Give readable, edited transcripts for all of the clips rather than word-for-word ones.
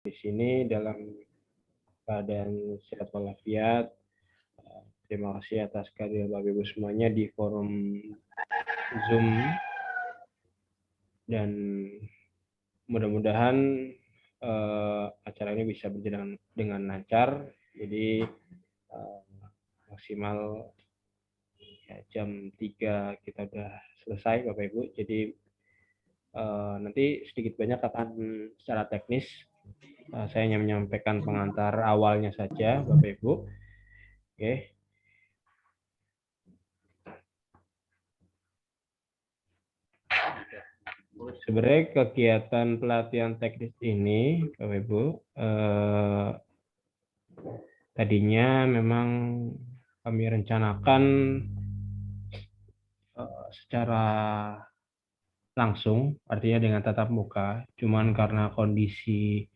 di sini dalam keadaan sehat walafiat. Terima kasih atas kehadiran Bapak Ibu semuanya di forum Zoom, dan mudah-mudahan acara ini bisa berjalan dengan lancar. Jadi maksimal ya, jam 3 kita udah selesai Bapak Ibu. Jadi nanti sedikit banyak akan secara teknis saya hanya menyampaikan pengantar awalnya saja Bapak Ibu. Oke. Sebenarnya kegiatan pelatihan teknis ini Bapak Ibu tadinya memang kami rencanakan secara langsung, artinya dengan tatap muka, cuman karena kondisi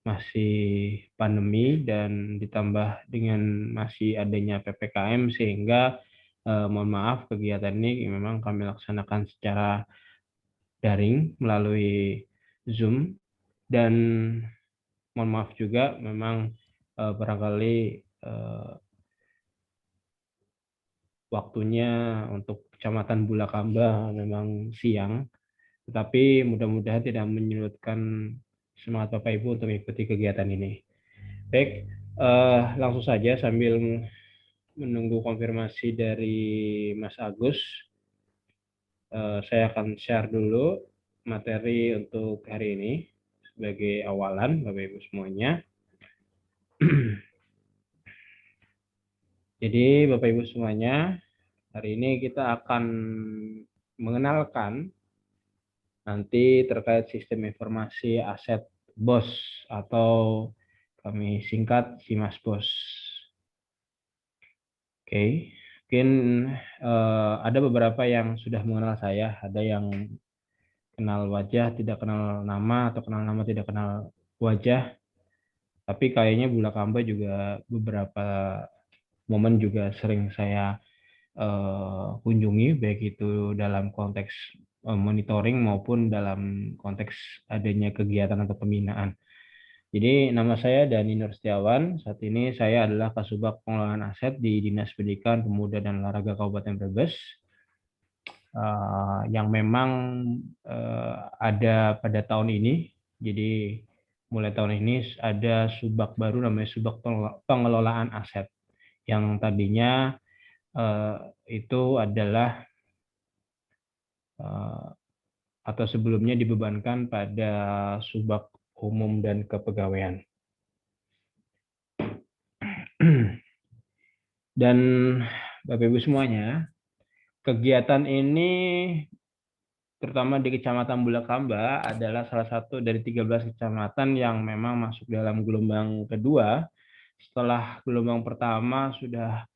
masih pandemi dan ditambah dengan masih adanya PPKM sehingga mohon maaf kegiatan ini memang kami laksanakan secara daring melalui Zoom, dan mohon maaf juga memang barangkali waktunya untuk Kecamatan Bulakamba memang siang, tetapi mudah-mudahan tidak menyurutkan semangat Bapak Ibu untuk mengikuti kegiatan ini. Baik, langsung saja sambil menunggu konfirmasi dari Mas Agus, saya akan share dulu materi untuk hari ini sebagai awalan Bapak Ibu semuanya. Jadi Bapak Ibu semuanya, hari ini kita akan mengenalkan nanti terkait sistem informasi aset BOS atau kami singkat SIMAS BOS. Oke, mungkin ada beberapa yang sudah mengenal saya, ada yang kenal wajah tidak kenal nama, atau kenal nama tidak kenal wajah. Tapi kayaknya Bulakamba juga beberapa momen juga sering saya kunjungi, baik itu dalam konteks monitoring maupun dalam konteks adanya kegiatan atau pembinaan. Jadi nama saya Dani Nur Setiawan. Saat ini saya adalah Kasubag Pengelolaan Aset di Dinas Pendidikan Pemuda dan Olahraga Kabupaten Brebes, yang memang ada pada tahun ini. Jadi mulai tahun ini ada subag baru namanya Subag Pengelolaan Aset, yang tadinya itu adalah atau sebelumnya dibebankan pada Subag Umum dan Kepegawaian. Dan Bapak Ibu semuanya, kegiatan ini terutama di Kecamatan Bulakamba adalah salah satu dari 13 kecamatan yang memang masuk dalam gelombang kedua. Setelah gelombang pertama sudah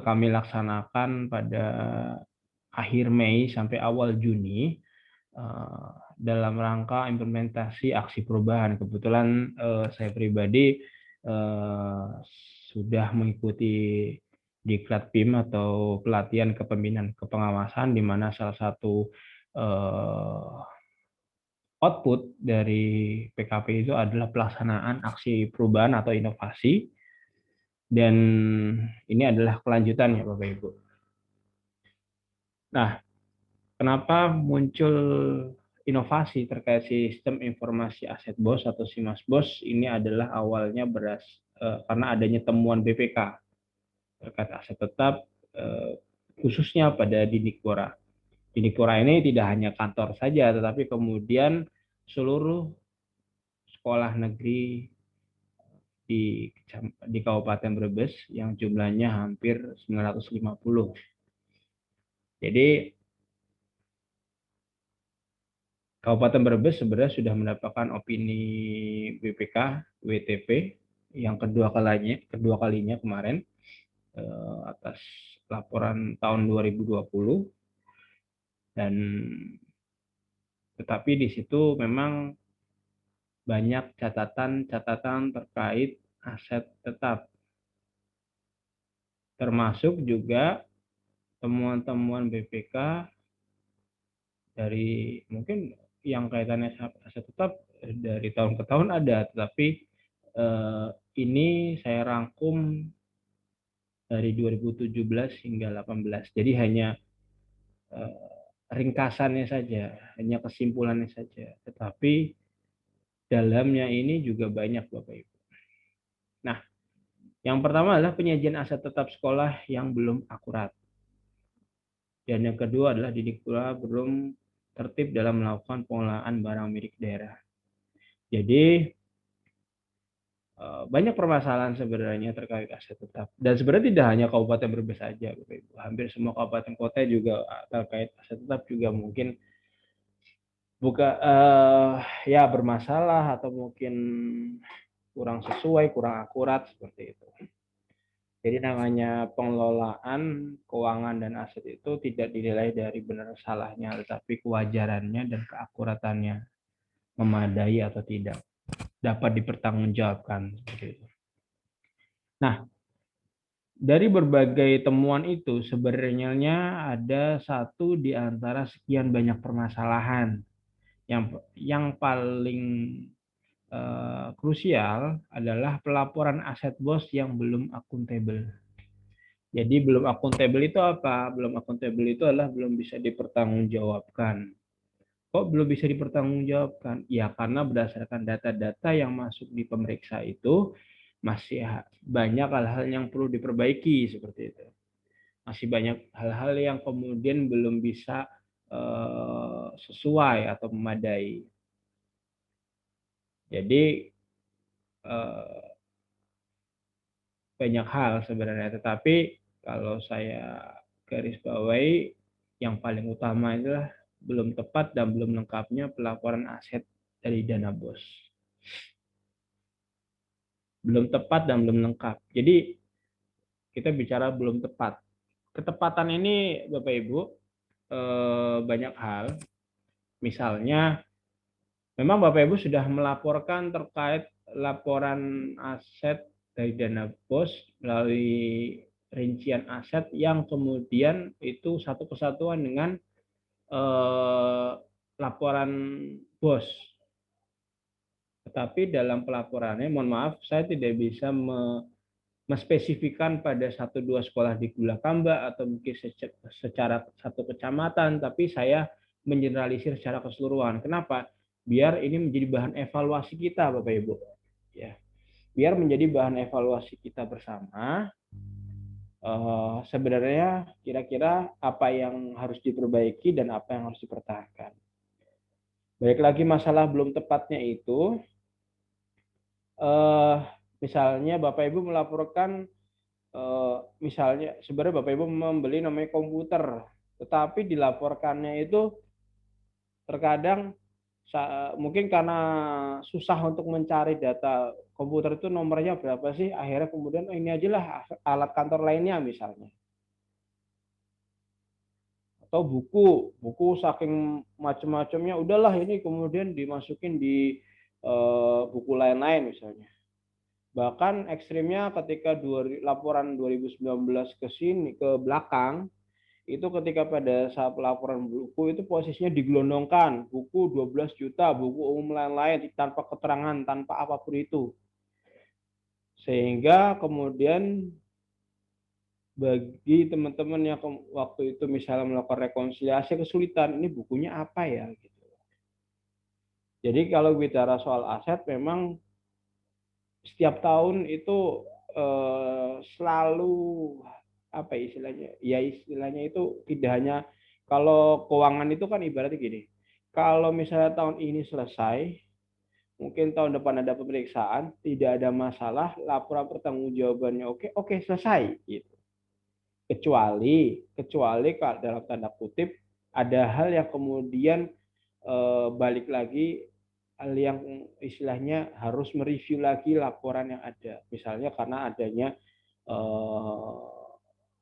kami laksanakan pada akhir Mei sampai awal Juni dalam rangka implementasi aksi perubahan. Kebetulan saya pribadi sudah mengikuti Diklat PIM atau pelatihan kepemimpinan kepengawasan, di mana salah satu output dari PKP itu adalah pelaksanaan aksi perubahan atau inovasi, dan ini adalah kelanjutannya Bapak Ibu. Nah, kenapa muncul inovasi terkait sistem informasi aset BOS atau SIMAS BOS? Ini adalah awalnya karena adanya temuan BPK terkait aset tetap, khususnya pada Dinipora. Dinipora ini tidak hanya kantor saja, tetapi kemudian seluruh sekolah negeri di Kabupaten Brebes yang jumlahnya hampir 950. Jadi Kabupaten Brebes sebenarnya sudah mendapatkan opini BPK WTP yang kedua kalinya kemarin atas laporan tahun 2020, dan tetapi di situ memang banyak catatan terkait aset tetap, termasuk juga temuan-temuan BPK dari mungkin yang kaitannya aset tetap dari tahun ke tahun ada, tetapi ini saya rangkum dari 2017 hingga 18. Jadi hanya ringkasannya saja, hanya kesimpulannya saja. Tetapi dalamnya ini juga banyak Bapak Ibu. Nah, yang pertama adalah penyajian aset tetap sekolah yang belum akurat. Dan yang kedua adalah didik pula belum tertib dalam melakukan pengelolaan barang milik daerah. Jadi banyak permasalahan sebenarnya terkait aset tetap. Dan sebenarnya tidak hanya Kabupaten Brebes saja, Bapak Ibu. Hampir semua kabupaten kota juga terkait aset tetap juga mungkin ya bermasalah atau mungkin kurang sesuai, kurang akurat seperti itu. Jadi namanya pengelolaan keuangan dan aset itu tidak dinilai dari benar salahnya, tetapi kewajarannya dan keakuratannya memadai atau tidak dapat dipertanggungjawabkan seperti itu. Nah, dari berbagai temuan itu sebenarnya ada satu di antara sekian banyak permasalahan yang paling krusial adalah pelaporan aset BOS yang belum akuntabel. Jadi belum akuntabel itu apa? Belum akuntabel itu adalah belum bisa dipertanggungjawabkan. Kok belum bisa dipertanggungjawabkan? Ya karena berdasarkan data-data yang masuk di pemeriksa itu masih banyak hal-hal yang perlu diperbaiki seperti itu. Masih banyak hal-hal yang kemudian belum bisa sesuai atau memadai. Jadi banyak hal sebenarnya, tetapi kalau saya garis bawahi yang paling utama adalah belum tepat dan belum lengkapnya pelaporan aset dari dana BOS. Belum tepat dan belum lengkap. Jadi kita bicara belum tepat. Ketepatan ini Bapak Ibu banyak hal. Misalnya memang Bapak Ibu sudah melaporkan terkait laporan aset dari dana BOS melalui rincian aset yang kemudian itu satu kesatuan dengan laporan BOS. Tetapi dalam pelaporannya, mohon maaf, saya tidak bisa mespesifikan pada 1-2 sekolah di Gulakamba atau mungkin secara satu kecamatan, tapi saya mengeneralisir secara keseluruhan. Kenapa? Biar ini menjadi bahan evaluasi kita, Bapak Ibu. Ya, biar menjadi bahan evaluasi kita bersama. Sebenarnya kira-kira apa yang harus diperbaiki dan apa yang harus dipertahankan. Baik lagi masalah belum tepatnya itu, misalnya Bapak Ibu melaporkan, misalnya sebenarnya Bapak Ibu membeli namanya komputer, tetapi dilaporkannya itu terkadang mungkin karena susah untuk mencari data komputer itu nomornya berapa sih, akhirnya kemudian ini aja lah alat kantor lainnya misalnya. Atau buku saking macam-macamnya udahlah ini kemudian dimasukin di buku lain-lain misalnya. Bahkan ekstrimnya ketika laporan 2019 ke sini ke belakang itu ketika pada saat laporan buku itu posisinya digelondongkan buku 12 juta, buku umum lain-lain tanpa keterangan, tanpa apapun itu. Sehingga kemudian bagi teman-teman yang waktu itu misalnya melakukan rekonsiliasi kesulitan, ini bukunya apa ya gitu. Jadi kalau bicara soal aset memang setiap tahun itu selalu apa istilahnya? Ya istilahnya itu tidak hanya kalau keuangan itu kan ibaratnya gini. Kalau misalnya tahun ini selesai, mungkin tahun depan ada pemeriksaan, tidak ada masalah, laporan pertanggungjawabannya oke selesai gitu. Kecuali dalam tanda kutip ada hal yang kemudian balik lagi hal yang istilahnya harus mereview lagi laporan yang ada. Misalnya karena adanya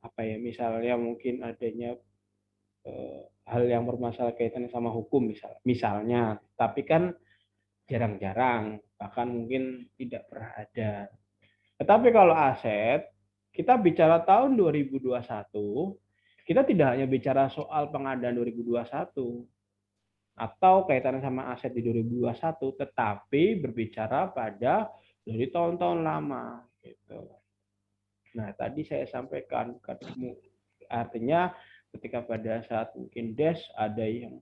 apa ya, misalnya mungkin adanya hal yang bermasalah kaitannya sama hukum misalnya. Tapi kan jarang-jarang, bahkan mungkin tidak pernah ada. Tetapi kalau aset, kita bicara tahun 2021, kita tidak hanya bicara soal pengadaan 2021, atau kaitannya sama aset di 2021, tetapi berbicara pada dari tahun-tahun lama gitu. Nah, tadi saya sampaikan artinya ketika pada saat mungkin ada yang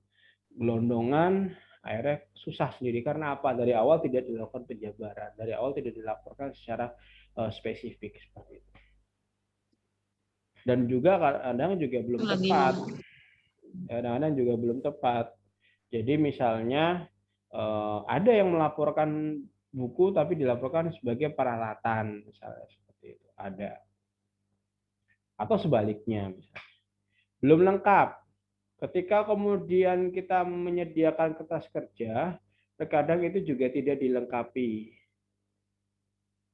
gelondongan, akhirnya susah sendiri karena apa? Dari awal tidak dilakukan penjabaran, dari awal tidak dilaporkan secara spesifik seperti itu. Dan juga kadang juga belum tepat. Kadang-kadang juga belum tepat. Jadi misalnya ada yang melaporkan buku tapi dilaporkan sebagai peralatan, misalnya seperti itu. Ada. Atau sebaliknya, misalnya. Belum lengkap. Ketika kemudian kita menyediakan kertas kerja, terkadang itu juga tidak dilengkapi.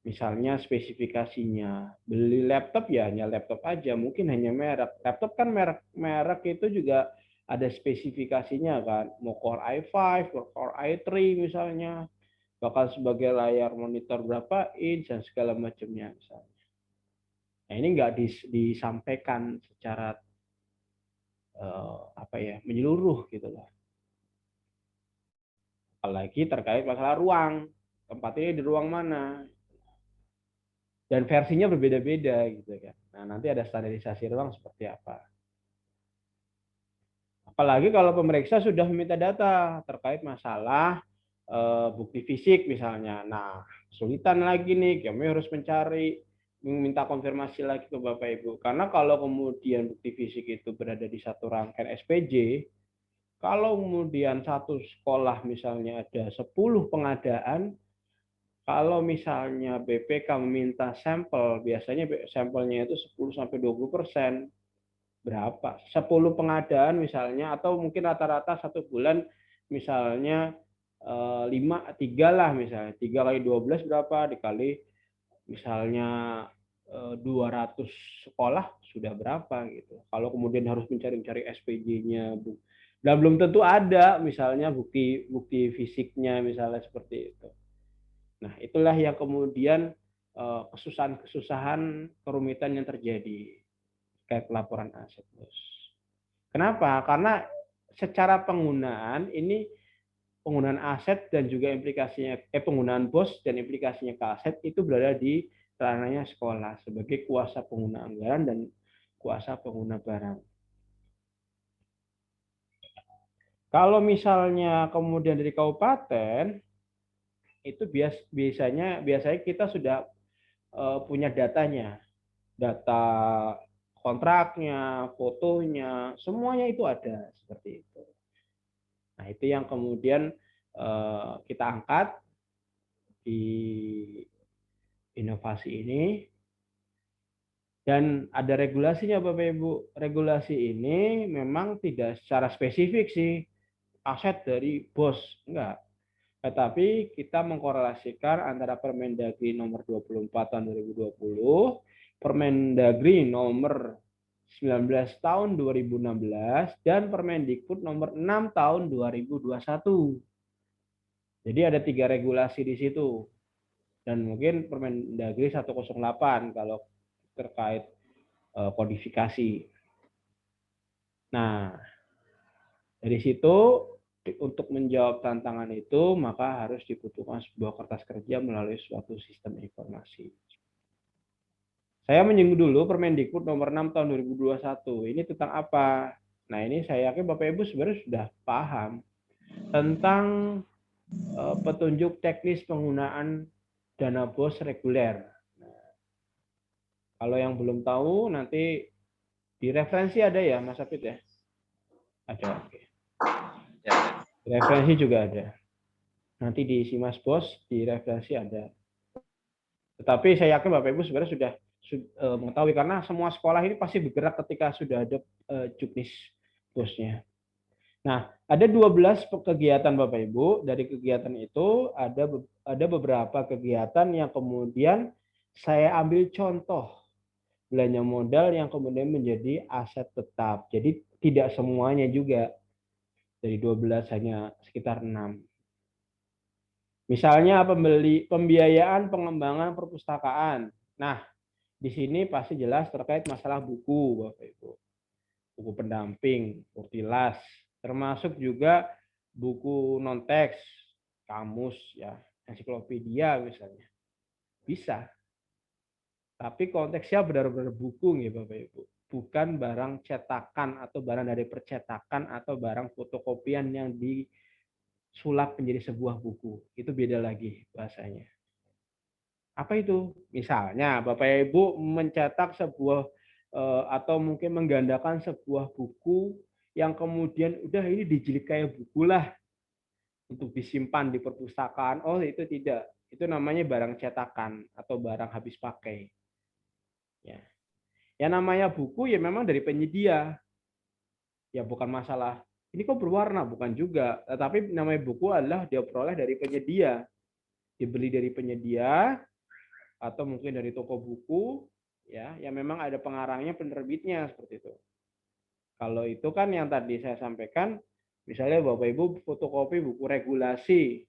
Misalnya spesifikasinya, beli laptop ya hanya laptop aja, mungkin hanya merek. Laptop kan merek itu juga ada spesifikasinya kan, mau Core i5, Core i3 misalnya, bahkan sebagai layar monitor berapa inch dan segala macamnya misalnya. Nah ini nggak disampaikan secara menyeluruh gitu loh. Apalagi terkait masalah ruang, tempat ini di ruang mana, dan versinya berbeda-beda gitu kan. Nah, nanti ada standarisasi ruang seperti apa. Apalagi kalau pemeriksa sudah meminta data terkait masalah bukti fisik misalnya. Nah, kesulitan lagi nih, kami harus minta konfirmasi lagi ke Bapak Ibu. Karena kalau kemudian bukti fisik itu berada di satu rangkaian SPJ, kalau kemudian satu sekolah misalnya ada 10 pengadaan, kalau misalnya BPK meminta sampel, biasanya sampelnya itu 10-20%. Berapa? 10 pengadaan misalnya, atau mungkin rata-rata satu bulan misalnya 3 lah misalnya. 3 kali 12 berapa? Dikali misalnya 200 sekolah sudah berapa gitu. Kalau kemudian harus mencari-cari SPJ-nya, dan belum tentu ada misalnya bukti fisiknya misalnya seperti itu. Nah, itulah yang kemudian kesusahan, kerumitan yang terjadi kayak laporan aset, Bos. Kenapa? Karena secara penggunaan ini, penggunaan aset dan juga implikasinya, penggunaan BOS dan implikasinya ke aset itu berada di ranahnya sekolah sebagai kuasa pengguna anggaran dan kuasa pengguna barang. Kalau misalnya kemudian dari kabupaten, itu biasanya kita sudah punya datanya, data kontraknya, fotonya, semuanya itu ada seperti itu. Nah, itu yang kemudian kita angkat di inovasi ini, dan ada regulasinya Bapak Ibu. Regulasi ini memang tidak secara spesifik sih aset dari BOS, enggak. Tetapi kita mengkorelasikan antara Permendagri nomor 24 tahun 2020, Permendagri nomor 19 tahun 2016, dan Permendikbud nomor 6 tahun 2021. Jadi ada 3 regulasi di situ. Dan mungkin Permendagri 108 kalau terkait kodifikasi. Nah, dari situ untuk menjawab tantangan itu, maka harus dibutuhkan sebuah kertas kerja melalui suatu sistem informasi. Saya menyinggung dulu Permendikbud nomor 6 tahun 2021. Ini tentang apa? Nah, ini saya yakin Bapak Ibu sebenarnya sudah paham tentang petunjuk teknis penggunaan dana BOS reguler. Nah, kalau yang belum tahu, nanti di referensi ada ya, Mas Apit ya? Ada, oke. Referensi juga ada. Nanti di Simas BOS, di referensi ada. Tetapi saya yakin Bapak Ibu sebenarnya sudah mengetahui, karena semua sekolah ini pasti bergerak ketika sudah ada juknis BOS-nya. Nah, ada 12 kegiatan Bapak Ibu. Dari kegiatan itu ada beberapa kegiatan yang kemudian saya ambil contoh belanja modal yang kemudian menjadi aset tetap. Jadi tidak semuanya juga. Dari 12 hanya sekitar 6. Misalnya pembiayaan pengembangan perpustakaan. Nah, di sini pasti jelas terkait masalah buku, Bapak Ibu. Buku pendamping, kurtilas, termasuk juga buku non-teks, kamus ya, ensiklopedia misalnya. Bisa. Tapi konteksnya benar-benar buku nih Bapak Ibu. Bukan barang cetakan atau barang dari percetakan atau barang fotokopian yang disulap menjadi sebuah buku. Itu beda lagi bahasanya. Apa itu? Misalnya Bapak Ibu mencetak sebuah atau mungkin menggandakan sebuah buku yang kemudian udah ini dijilid kayak buku lah untuk disimpan di perpustakaan. Oh, itu tidak. Itu namanya barang cetakan atau barang habis pakai. Ya. Yang namanya buku ya memang dari penyedia. Ya bukan masalah ini kok berwarna, bukan juga. Tetapi namanya buku adalah dia peroleh dari penyedia. Dibeli dari penyedia atau mungkin dari toko buku ya, yang memang ada pengarangnya, penerbitnya seperti itu. Kalau itu kan yang tadi saya sampaikan, misalnya Bapak Ibu fotokopi buku regulasi,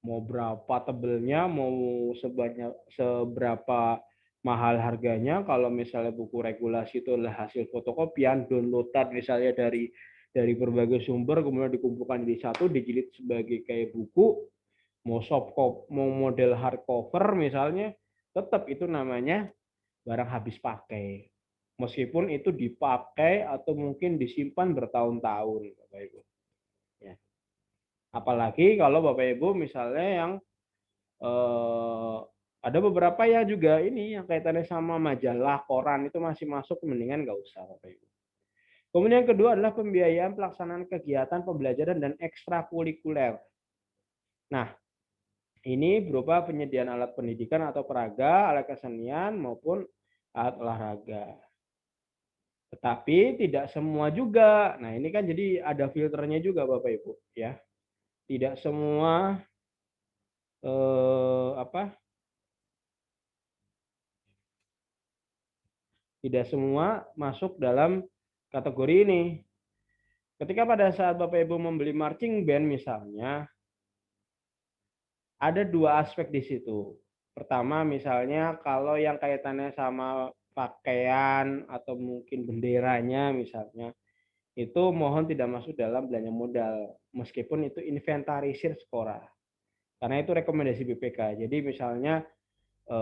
mau berapa tebelnya, mau seberapa mahal harganya. Kalau misalnya buku regulasi itu adalah hasil fotokopian, downloadan misalnya dari berbagai sumber, kemudian dikumpulkan di satu, dijilid sebagai kayak buku, mau soft copy, mau model hardcover misalnya, tetap itu namanya barang habis pakai. Meskipun itu dipakai atau mungkin disimpan bertahun-tahun, Bapak Ibu. Ya. Apalagi kalau Bapak Ibu misalnya yang ada beberapa ya juga ini yang kaitannya sama majalah, koran itu masih masuk, mendingan nggak usah Bapak Ibu. Kemudian yang kedua adalah pembiayaan pelaksanaan kegiatan pembelajaran dan ekstrakurikuler. Nah, ini berupa penyediaan alat pendidikan atau peraga, alat kesenian maupun alat olahraga. Tetapi tidak semua juga. Nah, ini kan jadi ada filternya juga Bapak Ibu ya. Tidak semua apa? Tidak semua masuk dalam kategori ini. Ketika pada saat Bapak Ibu membeli marching band misalnya, ada dua aspek di situ. Pertama misalnya kalau yang kaitannya sama pakaian atau mungkin benderanya misalnya, itu mohon tidak masuk dalam belanja modal. Meskipun itu inventarisir skora. Karena itu rekomendasi BPK. Jadi misalnya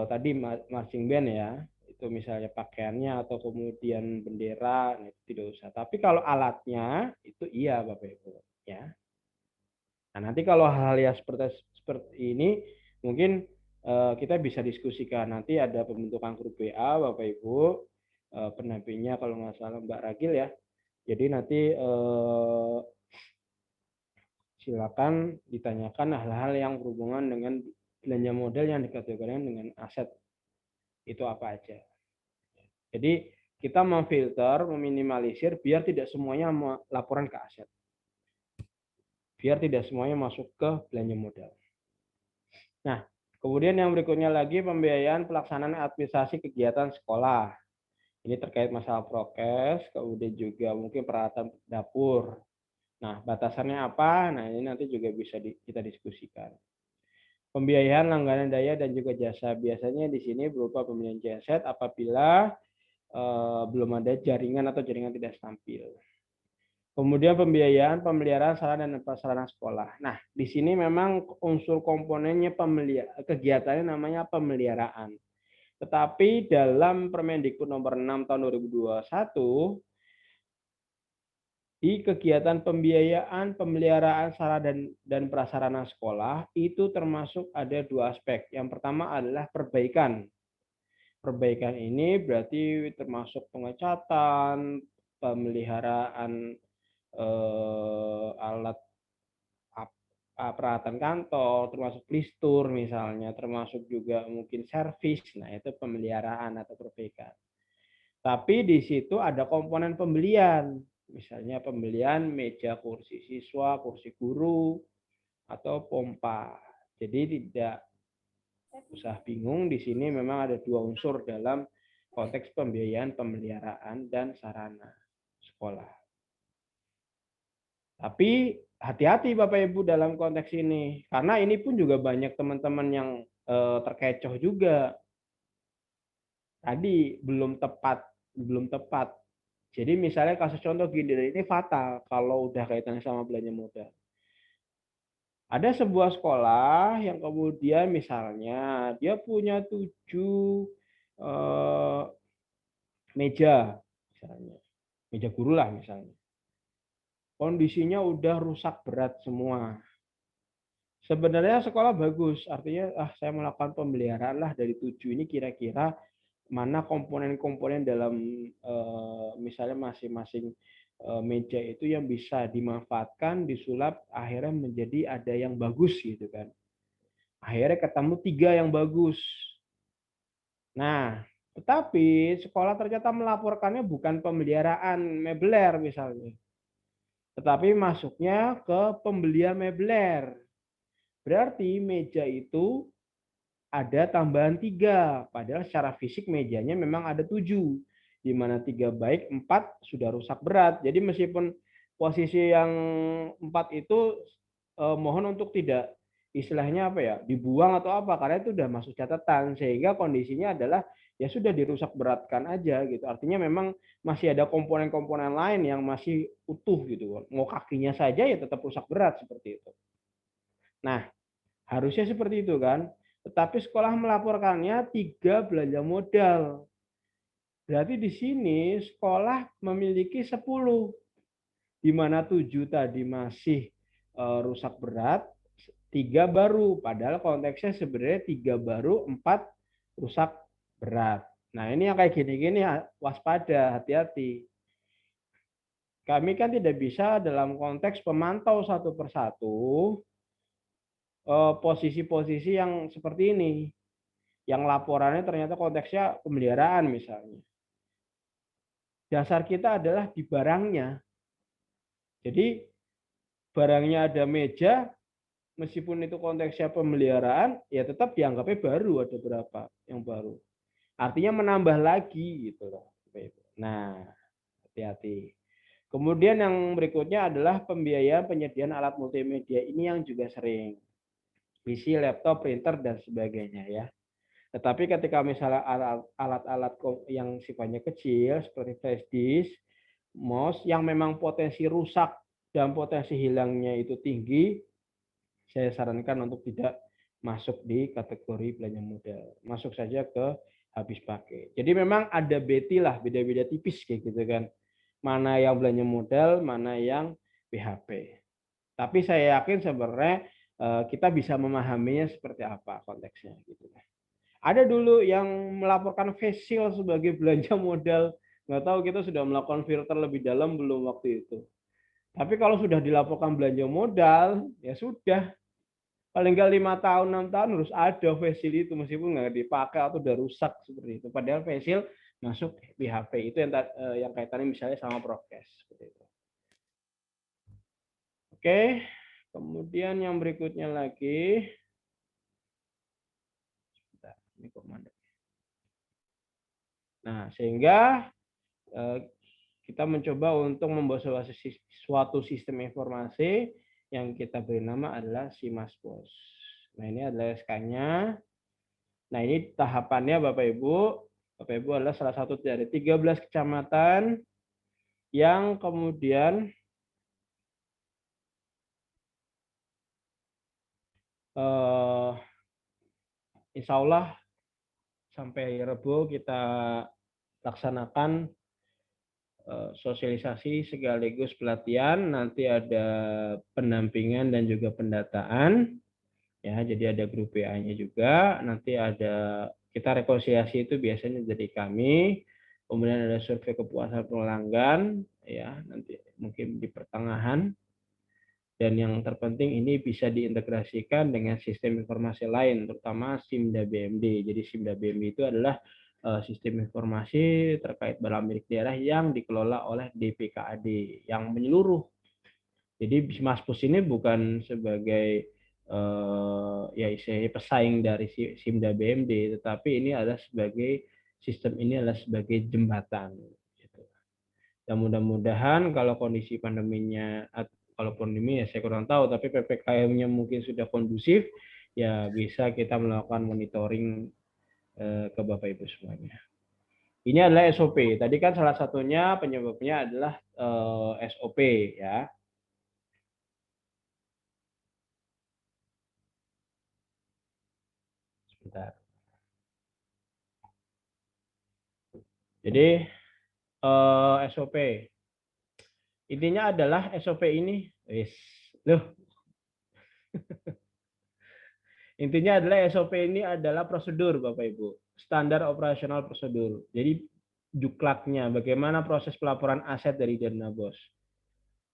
tadi marching band ya, itu misalnya pakaiannya atau kemudian bendera, nah itu tidak usah. Tapi kalau alatnya itu iya Bapak Ibu ya. Nah, nanti kalau hal-hal yang seperti ini mungkin kita bisa diskusikan. Nanti ada pembentukan grup WA Bapak Ibu, pendampingnya kalau nggak salah Mbak Ragil ya. Jadi nanti silakan ditanyakan hal-hal yang berhubungan dengan belanja modal yang dikategorikan dengan aset itu apa aja. Jadi kita memfilter, meminimalisir biar tidak semuanya laporan ke aset. Biar tidak semuanya masuk ke belanja modal. Nah, kemudian yang berikutnya lagi pembiayaan pelaksanaan administrasi kegiatan sekolah. Ini terkait masalah prokes, kemudian juga mungkin peralatan dapur. Nah, batasannya apa? Nah, ini nanti juga bisa kita diskusikan. Pembiayaan langganan daya dan juga jasa. Biasanya di sini berupa pembelian genset apabila belum ada jaringan atau jaringan tidak stabil. Kemudian pembiayaan pemeliharaan sarana dan prasarana sekolah. Nah, di sini memang unsur komponennya kegiatannya namanya pemeliharaan. Tetapi dalam Permendikbud nomor 6 tahun 2021 di kegiatan pembiayaan pemeliharaan sarana dan prasarana sekolah itu termasuk ada dua aspek. Yang pertama adalah perbaikan. Perbaikan ini berarti termasuk pengecatan, pemeliharaan alat peralatan kantor, termasuk listur misalnya, termasuk juga mungkin servis. Nah, itu pemeliharaan atau perbaikan. Tapi di situ ada komponen pembelian, misalnya pembelian meja kursi siswa, kursi guru, atau pompa. Jadi tidak usah bingung, di sini memang ada dua unsur dalam konteks pembiayaan pemeliharaan dan sarana sekolah. Tapi hati-hati Bapak Ibu dalam konteks ini, karena ini pun juga banyak teman-teman yang terkecoh juga. Tadi belum tepat. Jadi misalnya kasus contoh gini, ini fatal kalau udah kaitannya sama belanja modal. Ada sebuah sekolah yang kemudian misalnya dia punya 7 meja, misalnya. Meja guru lah misalnya. Kondisinya udah rusak berat semua. Sebenarnya sekolah bagus, artinya saya melakukan pemeliharaan lah dari 7 ini kira-kira mana komponen-komponen dalam misalnya masing-masing meja itu yang bisa dimanfaatkan, disulap, akhirnya menjadi ada yang bagus gitu kan. Akhirnya ketemu 3 yang bagus. Nah, tetapi sekolah ternyata melaporkannya bukan pemeliharaan meubiler misalnya, tetapi masuknya ke pembelian meubiler. Berarti meja itu ada tambahan 3, padahal secara fisik mejanya memang ada 7, di mana 3 baik, 4 sudah rusak berat. Jadi meskipun posisi yang 4 itu mohon untuk tidak istilahnya apa ya, dibuang atau apa, karena itu sudah masuk catatan, sehingga kondisinya adalah ya sudah dirusak beratkan aja gitu. Artinya memang masih ada komponen-komponen lain yang masih utuh gitu. Mau kakinya saja ya tetap rusak berat seperti itu. Nah, harusnya seperti itu kan. Tetapi sekolah melaporkannya 3 belanja modal. Berarti di sini sekolah memiliki 10, di mana 7 tadi masih rusak berat, 3 baru. Padahal konteksnya sebenarnya 3 baru, 4 rusak berat. Nah ini yang kayak gini-gini waspada, hati-hati. Kami kan tidak bisa dalam konteks pemantau satu persatu posisi-posisi yang seperti ini. Yang laporannya ternyata konteksnya pemeliharaan misalnya. Dasar kita adalah di barangnya. Jadi barangnya ada meja, meskipun itu konteksnya pemeliharaan, ya tetap dianggapnya baru, ada berapa yang baru. Artinya menambah lagi gitu loh. Nah, hati-hati. Kemudian yang berikutnya adalah pembiayaan penyediaan alat multimedia. Ini yang juga sering. PC, laptop, printer, dan sebagainya ya. Tetapi ketika misalnya alat-alat yang sifatnya kecil seperti flash disk, mouse yang memang potensi rusak dan potensi hilangnya itu tinggi, saya sarankan untuk tidak masuk di kategori belanja modal. Masuk saja ke habis pakai. Jadi memang ada beda-beda tipis kayak gitu kan. Mana yang belanja modal, mana yang PHP. Tapi saya yakin sebenarnya kita bisa memahaminya seperti apa konteksnya gitu kan. Ada dulu yang melaporkan face shield sebagai belanja modal. Nggak tahu kita sudah melakukan filter lebih dalam belum waktu itu. Tapi kalau sudah dilaporkan belanja modal, ya sudah. Paling nggak 5 tahun, 6 tahun harus ada face shield itu. Meskipun nggak dipakai atau udah rusak seperti itu. Padahal face shield masuk PHP. Itu yang kaitannya misalnya sama prokes. Seperti itu. Oke. Kemudian yang berikutnya lagi. Ini komando. Nah, sehingga kita mencoba untuk membuat suatu sistem informasi yang kita beri nama adalah SIMASPOS. Nah, ini adalah SK-nya. Nah, ini tahapannya Bapak Ibu. Bapak Ibu adalah salah satu dari 13 kecamatan yang kemudian insya Allah sampai Rebo kita laksanakan sosialisasi sekaligus pelatihan, nanti ada pendampingan dan juga pendataan. Ya, jadi ada grup WA-nya juga, nanti ada kita rekonsiliasi itu biasanya dari kami, kemudian ada survei kepuasan pelanggan, ya nanti mungkin di pertengahan, dan yang terpenting ini bisa diintegrasikan dengan sistem informasi lain, terutama SIMDA BMD. Jadi SIMDA BMD itu adalah sistem informasi terkait barang milik daerah yang dikelola oleh DPKAD yang menyeluruh. Jadi SIMASPOS ini bukan sebagai ya istilahnya pesaing dari SIMDA BMD, tetapi ini adalah sebagai sistem ini adalah sebagai jembatan. Gitu. Dan mudah-mudahan kalau kondisi pandeminya, kalau pandemi ya saya kurang tahu, tapi PPKM-nya mungkin sudah kondusif, ya bisa kita melakukan monitoring ke Bapak Ibu semuanya. Ini adalah SOP. Tadi kan salah satunya penyebabnya adalah SOP ya. Jadi SOP. Intinya adalah SOP ini, intinya adalah SOP ini adalah prosedur Bapak Ibu, standar operasional prosedur. Jadi juklaknya, bagaimana proses pelaporan aset dari dana BOS.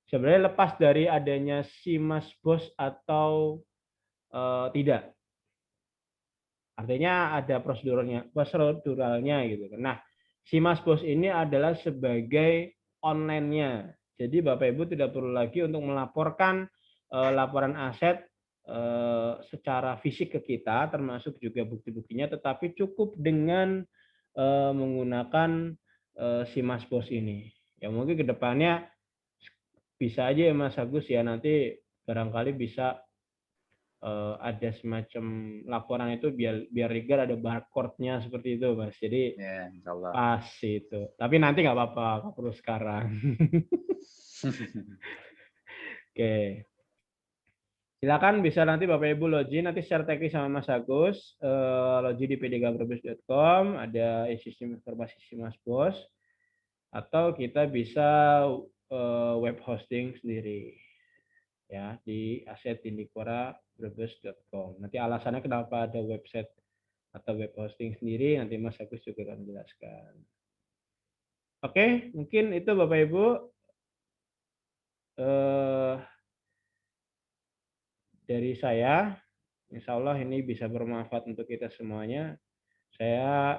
Sebenarnya lepas dari adanya SIMAS BOS atau tidak. Artinya ada proseduralnya gitu. Nah, SIMAS BOS ini adalah sebagai online-nya. Jadi Bapak Ibu tidak perlu lagi untuk melaporkan laporan aset secara fisik ke kita, termasuk juga bukti-buktinya, tetapi cukup dengan menggunakan SIMAS BOS ini. Ya mungkin ke depannya bisa aja ya Mas Agus ya, nanti barangkali bisa ada semacam laporan itu biar legal ada barcode-nya seperti itu Mas. Jadi Ya, insyaallah. pas itu. Tapi nanti nggak apa-apa, nggak perlu sekarang. Oke. Silakan bisa nanti Bapak Ibu login nanti secara teknis sama Mas Agus. Login di pdgabrebes.com, ada sistem informasi Mas Bos, atau kita bisa web hosting sendiri ya di asetindikora.brebes.com. Nanti alasannya kenapa ada website atau web hosting sendiri nanti Mas Agus juga akan menjelaskan. Oke, mungkin itu Bapak Ibu dari saya. Insya Allah ini bisa bermanfaat untuk kita semuanya. Saya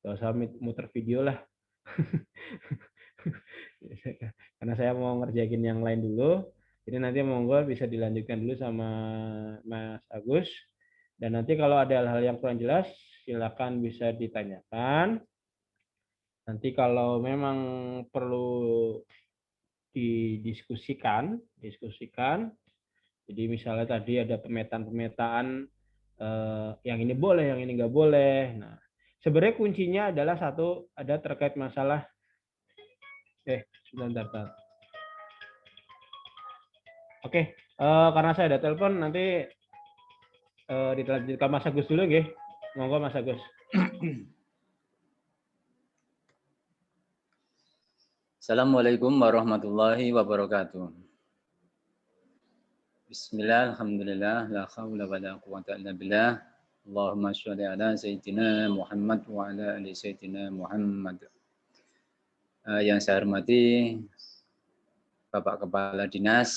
gak usah muter video lah. Karena saya mau ngerjain yang lain dulu. Jadi nanti monggo bisa dilanjutkan dulu sama Mas Agus. Dan nanti kalau ada hal-hal yang kurang jelas, silakan bisa ditanyakan. Nanti kalau memang perlu didiskusikan. Jadi misalnya tadi ada pemetaan yang ini boleh, yang ini nggak boleh. Nah, sebenarnya kuncinya adalah satu, ada terkait masalah. Sebentar. Oke, karena saya ada telepon, nanti dilanjutkan Mas Agus dulu, nggih. Monggo Mas Agus. Assalamualaikum warahmatullahi wabarakatuh. Bismillah, alhamdulillah, la khawla wa la quwata illa billah. Allahumma sholli ala sayyidina Muhammad wa ala ali sayyidina Muhammad. Yang saya hormati Bapak Kepala Dinas,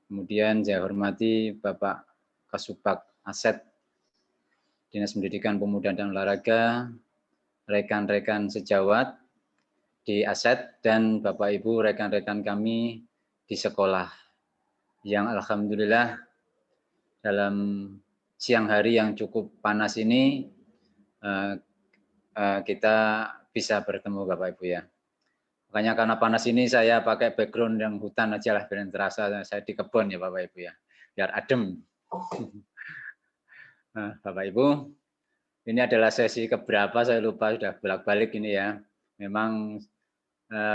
kemudian saya hormati Bapak Kasubag Aset Dinas Pendidikan Pemuda dan Olahraga, rekan-rekan sejawat di Aset, dan Bapak Ibu rekan-rekan kami di sekolah yang alhamdulillah dalam siang hari yang cukup panas ini kita bisa bertemu Bapak Ibu ya. Makanya karena panas ini saya pakai background yang hutan aja lah biar terasa saya di kebun ya Bapak Ibu ya, biar adem. Nah, Bapak Ibu, ini adalah sesi keberapa saya lupa, sudah bolak-balik ini ya. Memang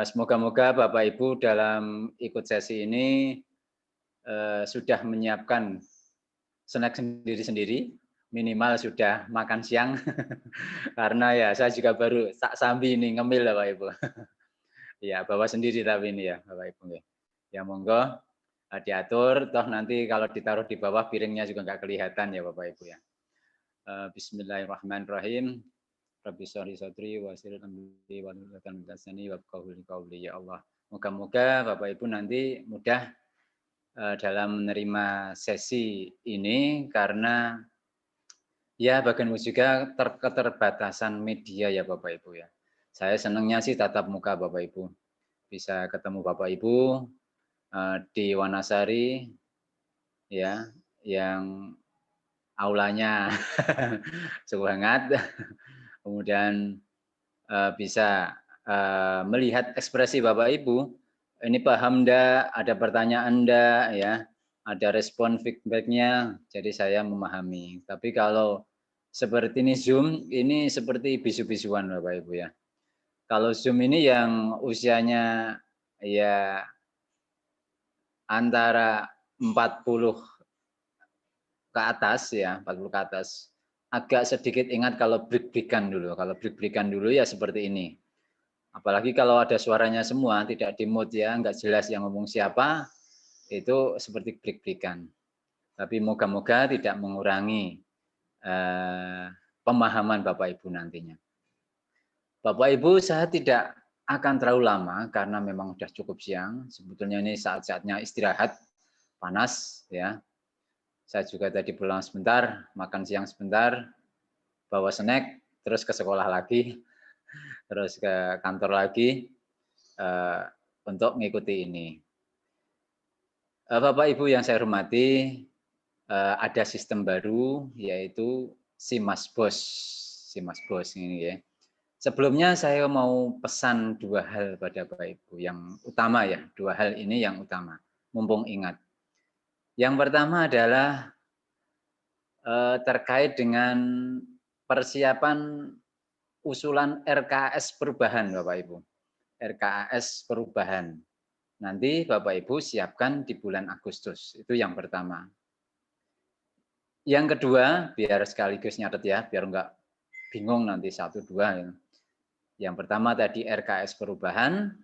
semoga-moga Bapak Ibu dalam ikut sesi ini sudah menyiapkan snack sendiri-sendiri, minimal sudah makan siang. Karena ya saya juga baru sak sambi ini ngemil Bapak Ibu. Ya, bawa sendiri tapi ini ya Bapak Ibu. Ya monggo diatur, toh nanti kalau ditaruh di bawah piringnya juga nggak kelihatan ya Bapak Ibu ya. Bismillahirrahmanirrahim. Rabbi sholli sadri wa yassir amri wa hlul 'uqdatam min lisani yafqahu qawli. Ya Allah, moga-moga Bapak Ibu nanti mudah dalam menerima sesi ini, karena ya bagaimanapun juga keterbatasan media ya Bapak Ibu ya. Saya senangnya sih tatap muka Bapak Ibu, bisa ketemu Bapak Ibu di Wanasari ya, yang aulanya cukup hangat, kemudian bisa melihat ekspresi Bapak Ibu, ini paham enggak, ada pertanyaan enggak ya, ada respon feedback-nya, jadi saya memahami. Tapi kalau seperti ini Zoom, ini seperti bisu-bisuan Bapak Ibu ya. Kalau Zoom ini yang usianya ya antara 40 ke atas ya, 40 ke atas. agak sedikit ingat kalau break-breakan dulu. Kalau break-breakan dulu ya seperti ini. Apalagi kalau ada suaranya semua, tidak di-mute ya, nggak jelas yang ngomong siapa, itu seperti break-breakan. Tapi moga-moga tidak mengurangi pemahaman Bapak Ibu nantinya. Bapak Ibu, saya tidak akan terlalu lama karena memang sudah cukup siang. Sebetulnya ini saat-saatnya istirahat, panas ya. Saya juga tadi pulang sebentar, makan siang sebentar, bawa snack, terus ke sekolah lagi, terus ke kantor lagi untuk mengikuti ini. Bapak Ibu yang saya hormati, ada sistem baru yaitu Simas Bos. Simas Bos ini ya. Sebelumnya saya mau pesan dua hal pada Bapak Ibu yang utama ya, dua hal ini yang utama, mumpung ingat. Yang pertama adalah terkait dengan persiapan usulan RKS perubahan Bapak Ibu. RKS perubahan. Nanti Bapak Ibu siapkan di bulan Agustus. Itu yang pertama. Yang kedua, biar sekaligus nyatet ya, biar enggak bingung nanti satu dua. Yang pertama tadi RKS perubahan.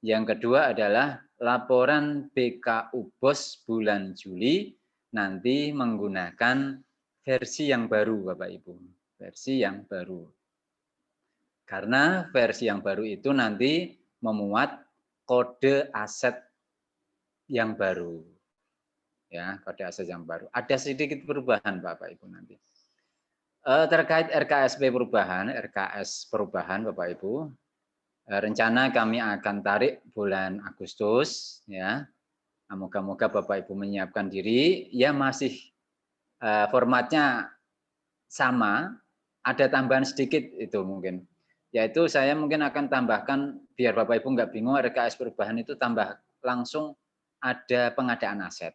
Yang kedua adalah laporan BKU BOS bulan Juli nanti menggunakan versi yang baru Bapak Ibu. Versi yang baru. Karena versi yang baru itu nanti memuat kode aset yang baru. Ya, kode aset yang baru. Ada sedikit perubahan Bapak Ibu nanti. Terkait RKSP perubahan, RKS perubahan Bapak Ibu, rencana kami akan tarik bulan Agustus ya. Moga-moga Bapak Ibu menyiapkan diri. Ya masih formatnya sama, ada tambahan sedikit itu mungkin. Yaitu saya mungkin akan tambahkan biar Bapak Ibu nggak bingung RKS perubahan itu tambah langsung ada pengadaan aset.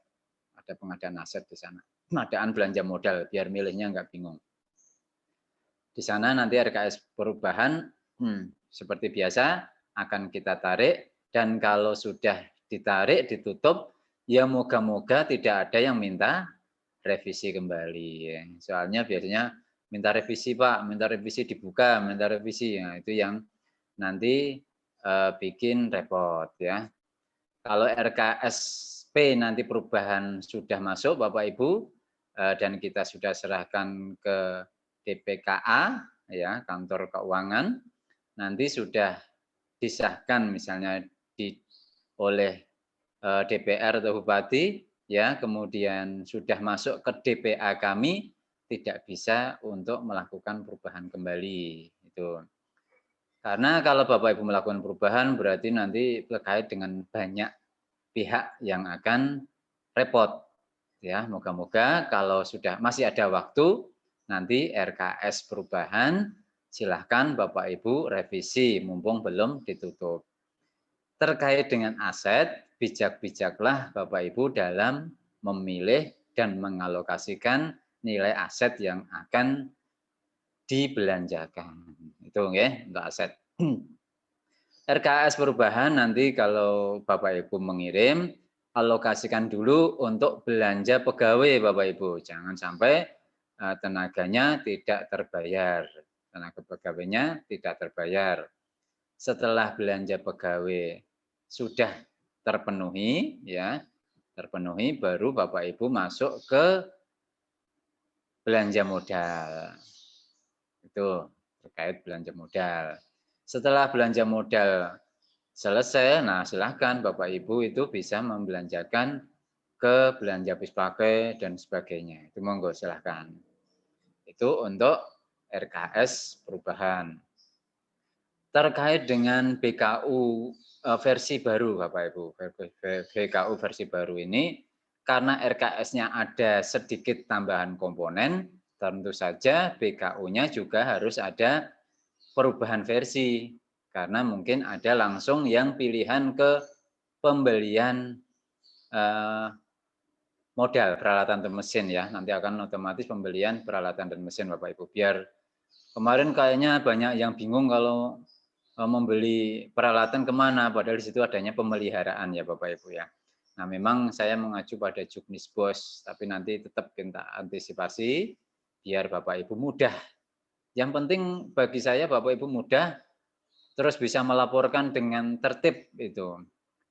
Ada pengadaan aset di sana. Pengadaan belanja modal biar milihnya nggak bingung. Di sana nanti RKS perubahan seperti biasa akan kita tarik dan kalau sudah ditarik ditutup ya moga-moga tidak ada yang minta revisi kembali. Soalnya biasanya minta revisi Pak, minta revisi dibuka, minta revisi. Nah, itu yang nanti bikin repot ya. Kalau RKSP nanti perubahan sudah masuk Bapak Ibu dan kita sudah serahkan ke DPKA ya, kantor keuangan, nanti sudah disahkan misalnya oleh DPR atau bupati ya, kemudian sudah masuk ke DPA kami tidak bisa untuk melakukan perubahan kembali itu. Karena kalau Bapak Ibu melakukan perubahan berarti nanti terkait dengan banyak pihak yang akan repot. Ya, moga-moga kalau sudah masih ada waktu nanti RKS perubahan silahkan Bapak Ibu revisi mumpung belum ditutup. Terkait dengan aset, bijak-bijaklah Bapak Ibu dalam memilih dan mengalokasikan nilai aset yang akan dibelanjakan. Itu ya, untuk aset. RKS perubahan nanti kalau Bapak Ibu mengirim, alokasikan dulu untuk belanja pegawai Bapak Ibu. Jangan sampai tenaganya tidak terbayar. Tenaga pegawainya tidak terbayar. Setelah belanja pegawai sudah terpenuhi, ya, terpenuhi baru Bapak Ibu masuk ke belanja modal. Itu terkait belanja modal. Setelah belanja modal selesai, nah silahkan Bapak Ibu itu bisa membelanjakan ke belanja habis pakai dan sebagainya. Itu monggo silahkan. Itu untuk RKS perubahan. Terkait dengan BKU versi baru Bapak Ibu, BKU versi baru ini karena RKS-nya ada sedikit tambahan komponen, tentu saja BKU-nya juga harus ada perubahan versi karena mungkin ada langsung yang pilihan ke pembelian modal peralatan dan mesin ya, nanti akan otomatis pembelian peralatan dan mesin Bapak Ibu. Biar kemarin kayaknya banyak yang bingung kalau membeli peralatan kemana, padahal di situ adanya pemeliharaan ya Bapak Ibu ya. Nah memang saya mengacu pada Juknis Bos, tapi nanti tetap kita antisipasi biar Bapak Ibu mudah. Yang penting bagi saya Bapak Ibu mudah, terus bisa melaporkan dengan tertib itu.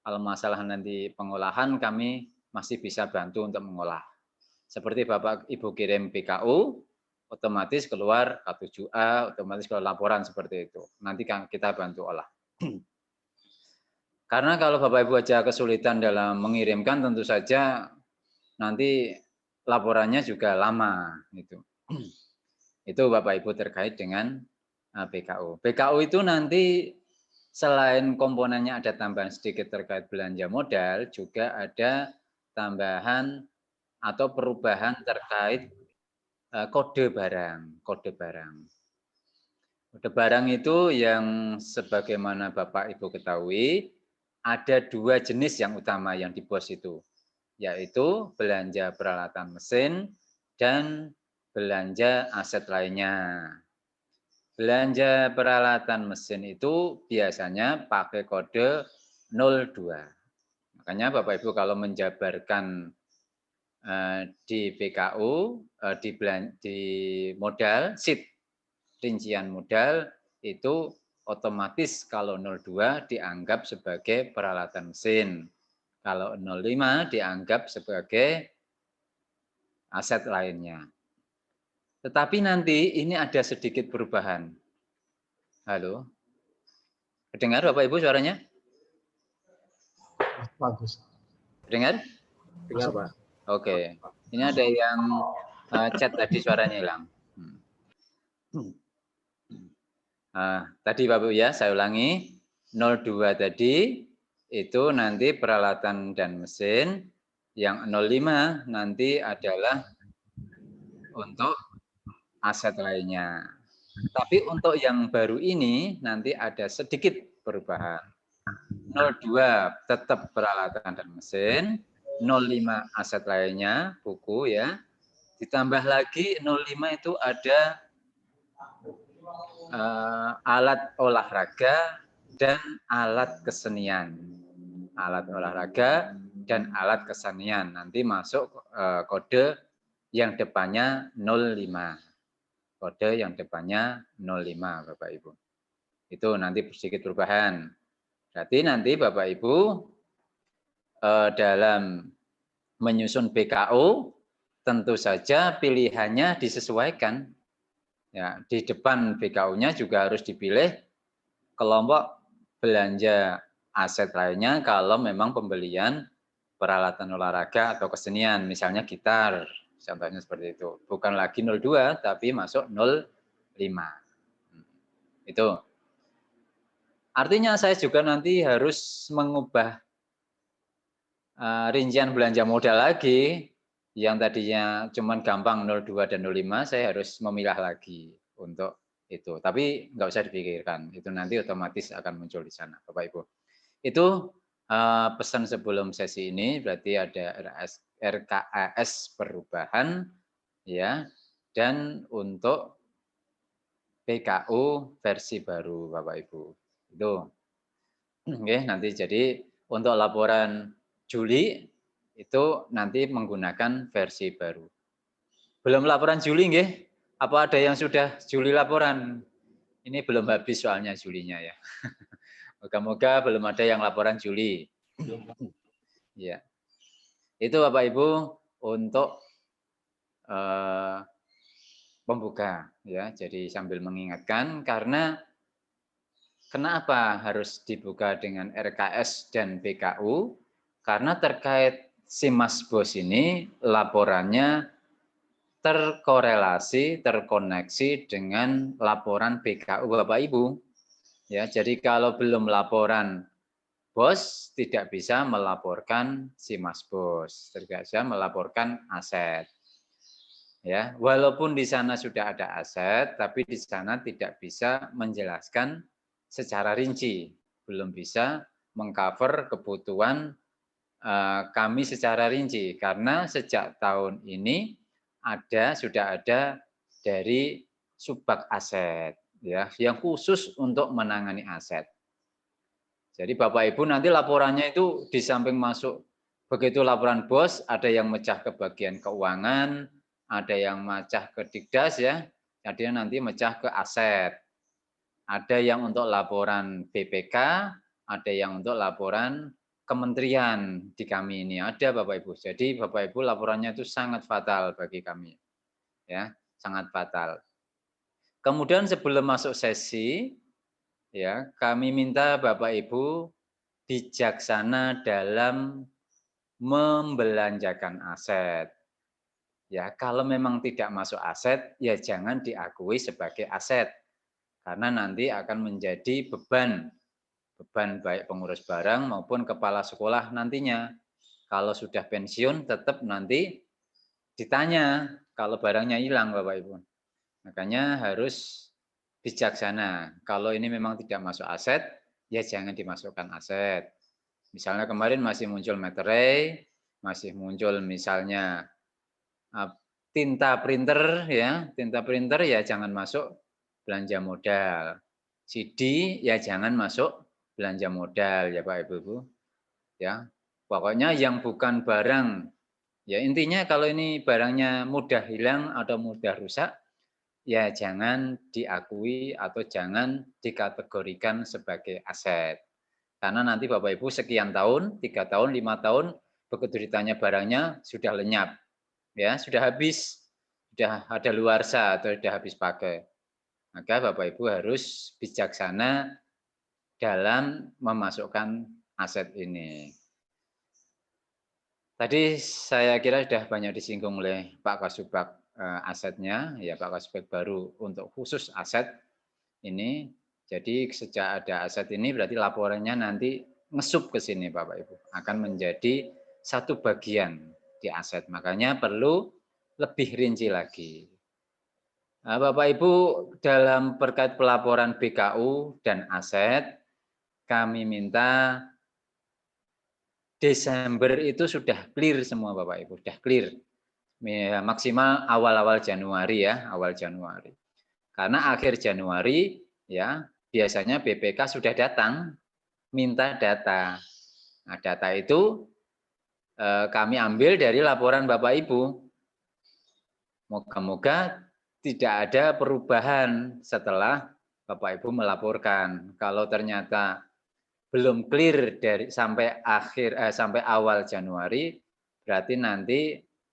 Kalau masalah nanti pengolahan kami masih bisa bantu untuk mengolah. Seperti Bapak Ibu kirim PKU, otomatis keluar K7A, otomatis keluar laporan seperti itu. Nanti kita bantu olah. Karena kalau Bapak Ibu aja kesulitan dalam mengirimkan, tentu saja nanti laporannya juga lama. Itu Bapak Ibu terkait dengan PKU. PKU itu nanti selain komponennya ada tambahan sedikit terkait belanja modal, juga ada tambahan atau perubahan terkait kode barang. Kode barang itu yang sebagaimana Bapak Ibu ketahui, ada 2 jenis yang utama yang di BOS itu, yaitu belanja peralatan mesin dan belanja aset lainnya. Belanja peralatan mesin itu biasanya pakai kode 02. Makanya Bapak Ibu kalau menjabarkan di PKU, di modal, sheet rincian modal itu otomatis kalau 02 dianggap sebagai peralatan mesin. Kalau 05 dianggap sebagai aset lainnya. Tetapi nanti ini ada sedikit perubahan. Halo? Dengar Bapak Ibu suaranya? Bagus. Dengar? Dengar, Pak. Oke. Ini ada yang chat tadi suaranya hilang. Tadi Bapak Ibu ya, saya ulangi. 02 tadi itu nanti peralatan dan mesin. Yang 05 nanti adalah untuk aset lainnya. Tapi untuk yang baru ini nanti ada sedikit perubahan. 02 tetap peralatan dan mesin, 05 aset lainnya, buku ya. Ditambah lagi 05 itu ada alat olahraga dan alat kesenian. Alat olahraga dan alat kesenian. Nanti masuk kode yang depannya 05. Kode yang depannya 05 Bapak Ibu. Itu nanti sedikit perubahan. Berarti nanti Bapak Ibu dalam menyusun BKU tentu saja pilihannya disesuaikan. Ya, di depan BKU-nya juga harus dipilih kelompok belanja aset lainnya kalau memang pembelian peralatan olahraga atau kesenian, misalnya gitar, contohnya seperti itu. Bukan lagi 02, tapi masuk 05. Itu. Artinya saya juga nanti harus mengubah rincian belanja modal lagi, yang tadinya cuma gampang 02 dan 05, saya harus memilah lagi untuk itu. Tapi nggak usah dipikirkan, itu nanti otomatis akan muncul di sana, Bapak Ibu. Itu pesan sebelum sesi ini, berarti ada RKAS perubahan, ya, dan untuk PKU versi baru, Bapak Ibu. Itu. Oke, nanti jadi untuk laporan Juli itu nanti menggunakan versi baru. Belum laporan Juli nggih? Apa ada yang sudah Juli laporan? Ini belum habis soalnya Julinya ya. Moga-moga belum ada yang laporan Juli. Ya. Itu Bapak Ibu untuk pembuka ya. Jadi sambil mengingatkan karena kenapa harus dibuka dengan RKS dan PKU? Karena terkait Simas Bos ini laporannya terkorelasi, terkoneksi dengan laporan PKU Bapak Ibu. Ya, jadi kalau belum laporan Bos tidak bisa melaporkan Simas Bos, tidak bisa melaporkan aset. Ya, walaupun di sana sudah ada aset, tapi di sana tidak bisa menjelaskan secara rinci, belum bisa mengcover kebutuhan kami secara rinci karena sejak tahun ini sudah ada dari Subbag Aset ya yang khusus untuk menangani aset. Jadi Bapak Ibu nanti laporannya itu di samping masuk begitu laporan bos ada yang mecah ke bagian keuangan, ada yang macah ke Dikdas ya, jadi nanti mecah ke aset. Ada yang untuk laporan BPK, ada yang untuk laporan kementerian di kami ini. Ada Bapak Ibu. Jadi Bapak Ibu laporannya itu sangat fatal bagi kami. Ya, sangat fatal. Kemudian sebelum masuk sesi, ya, kami minta Bapak Ibu bijaksana dalam membelanjakan aset. Ya, kalau memang tidak masuk aset, ya jangan diakui sebagai aset. Karena nanti akan menjadi beban baik pengurus barang maupun kepala sekolah nantinya. Kalau sudah pensiun tetap nanti ditanya kalau barangnya hilang Bapak Ibu. Makanya harus bijaksana. Kalau ini memang tidak masuk aset, ya jangan dimasukkan aset. Misalnya kemarin masih muncul materai, masih muncul misalnya tinta printer ya jangan masuk belanja modal. CD ya jangan masuk belanja modal ya Pak Ibu. Ya. Pokoknya yang bukan barang, ya intinya kalau ini barangnya mudah hilang atau mudah rusak, ya jangan diakui atau jangan dikategorikan sebagai aset. Karena nanti Bapak Ibu sekian tahun, 3 tahun, 5 tahun, begitu ditanya barangnya sudah lenyap, ya sudah habis, sudah ada luarsa atau sudah habis pakai. Maka Bapak Ibu harus bijaksana dalam memasukkan aset ini. Tadi saya kira sudah banyak disinggung oleh Pak Kasubag asetnya, ya Pak Kasubag baru untuk khusus aset ini. Jadi sejak ada aset ini berarti laporannya nanti ngesup ke sini Bapak Ibu, akan menjadi satu bagian di aset. Makanya perlu lebih rinci lagi. Nah, Bapak Ibu dalam terkait pelaporan BKU dan aset, kami minta Desember itu sudah clear semua Bapak Ibu, sudah clear. Maksimal awal-awal Januari ya, awal Januari. Karena akhir Januari ya biasanya BPK sudah datang minta data. Nah, data itu kami ambil dari laporan Bapak Ibu. Moga-moga tidak ada perubahan setelah Bapak Ibu melaporkan. Kalau ternyata belum clear dari sampai awal Januari, berarti nanti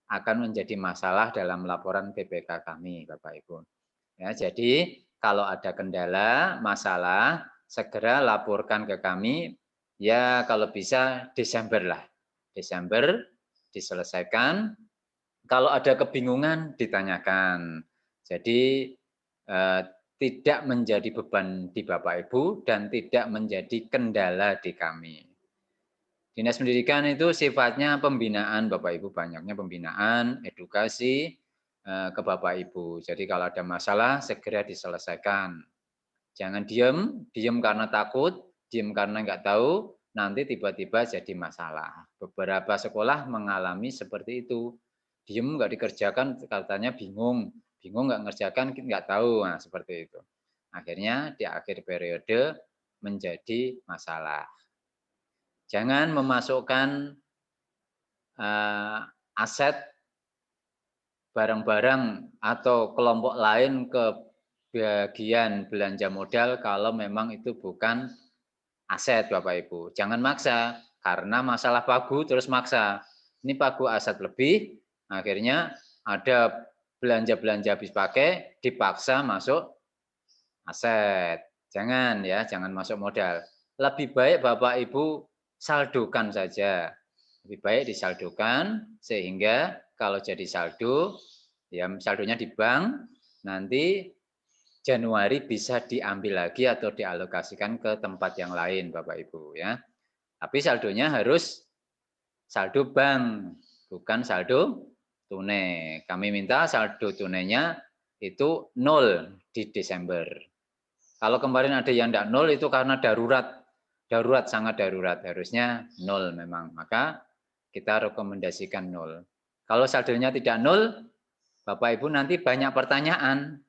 akan menjadi masalah dalam laporan BPK kami, Bapak Ibu. Ya, jadi kalau ada kendala, masalah, segera laporkan ke kami. Ya, kalau bisa Desember lah. Desember diselesaikan. Kalau ada kebingungan ditanyakan. Jadi tidak menjadi beban di Bapak Ibu dan tidak menjadi kendala di kami. Dinas Pendidikan itu sifatnya pembinaan Bapak Ibu, banyaknya pembinaan, edukasi ke Bapak Ibu. Jadi kalau ada masalah segera diselesaikan. Jangan diem karena takut, diem karena nggak tahu, nanti tiba-tiba jadi masalah. Beberapa sekolah mengalami seperti itu. Diem nggak dikerjakan katanya bingung, bingung nggak ngerjakan nggak tahu, nah seperti itu. Akhirnya di akhir periode menjadi masalah. Jangan memasukkan aset barang-barang atau kelompok lain ke bagian belanja modal kalau memang itu bukan aset Bapak Ibu. Jangan maksa, karena masalah pagu terus maksa. Ini pagu aset lebih, akhirnya ada belanja-belanja habis pakai, dipaksa masuk aset. Jangan ya, jangan masuk modal. Lebih baik Bapak Ibu saldokan saja. Lebih baik disaldokan sehingga kalau jadi saldo, ya saldonya di bank, nanti Januari bisa diambil lagi atau dialokasikan ke tempat yang lain Bapak Ibu ya. Tapi saldonya harus saldo bank, bukan saldo tunai. Kami minta saldo tunainya itu 0 di Desember. Kalau kemarin ada yang tidak 0 itu karena darurat, sangat darurat, harusnya 0 memang. Maka kita rekomendasikan 0. Kalau saldonya tidak 0, Bapak Ibu nanti banyak pertanyaan.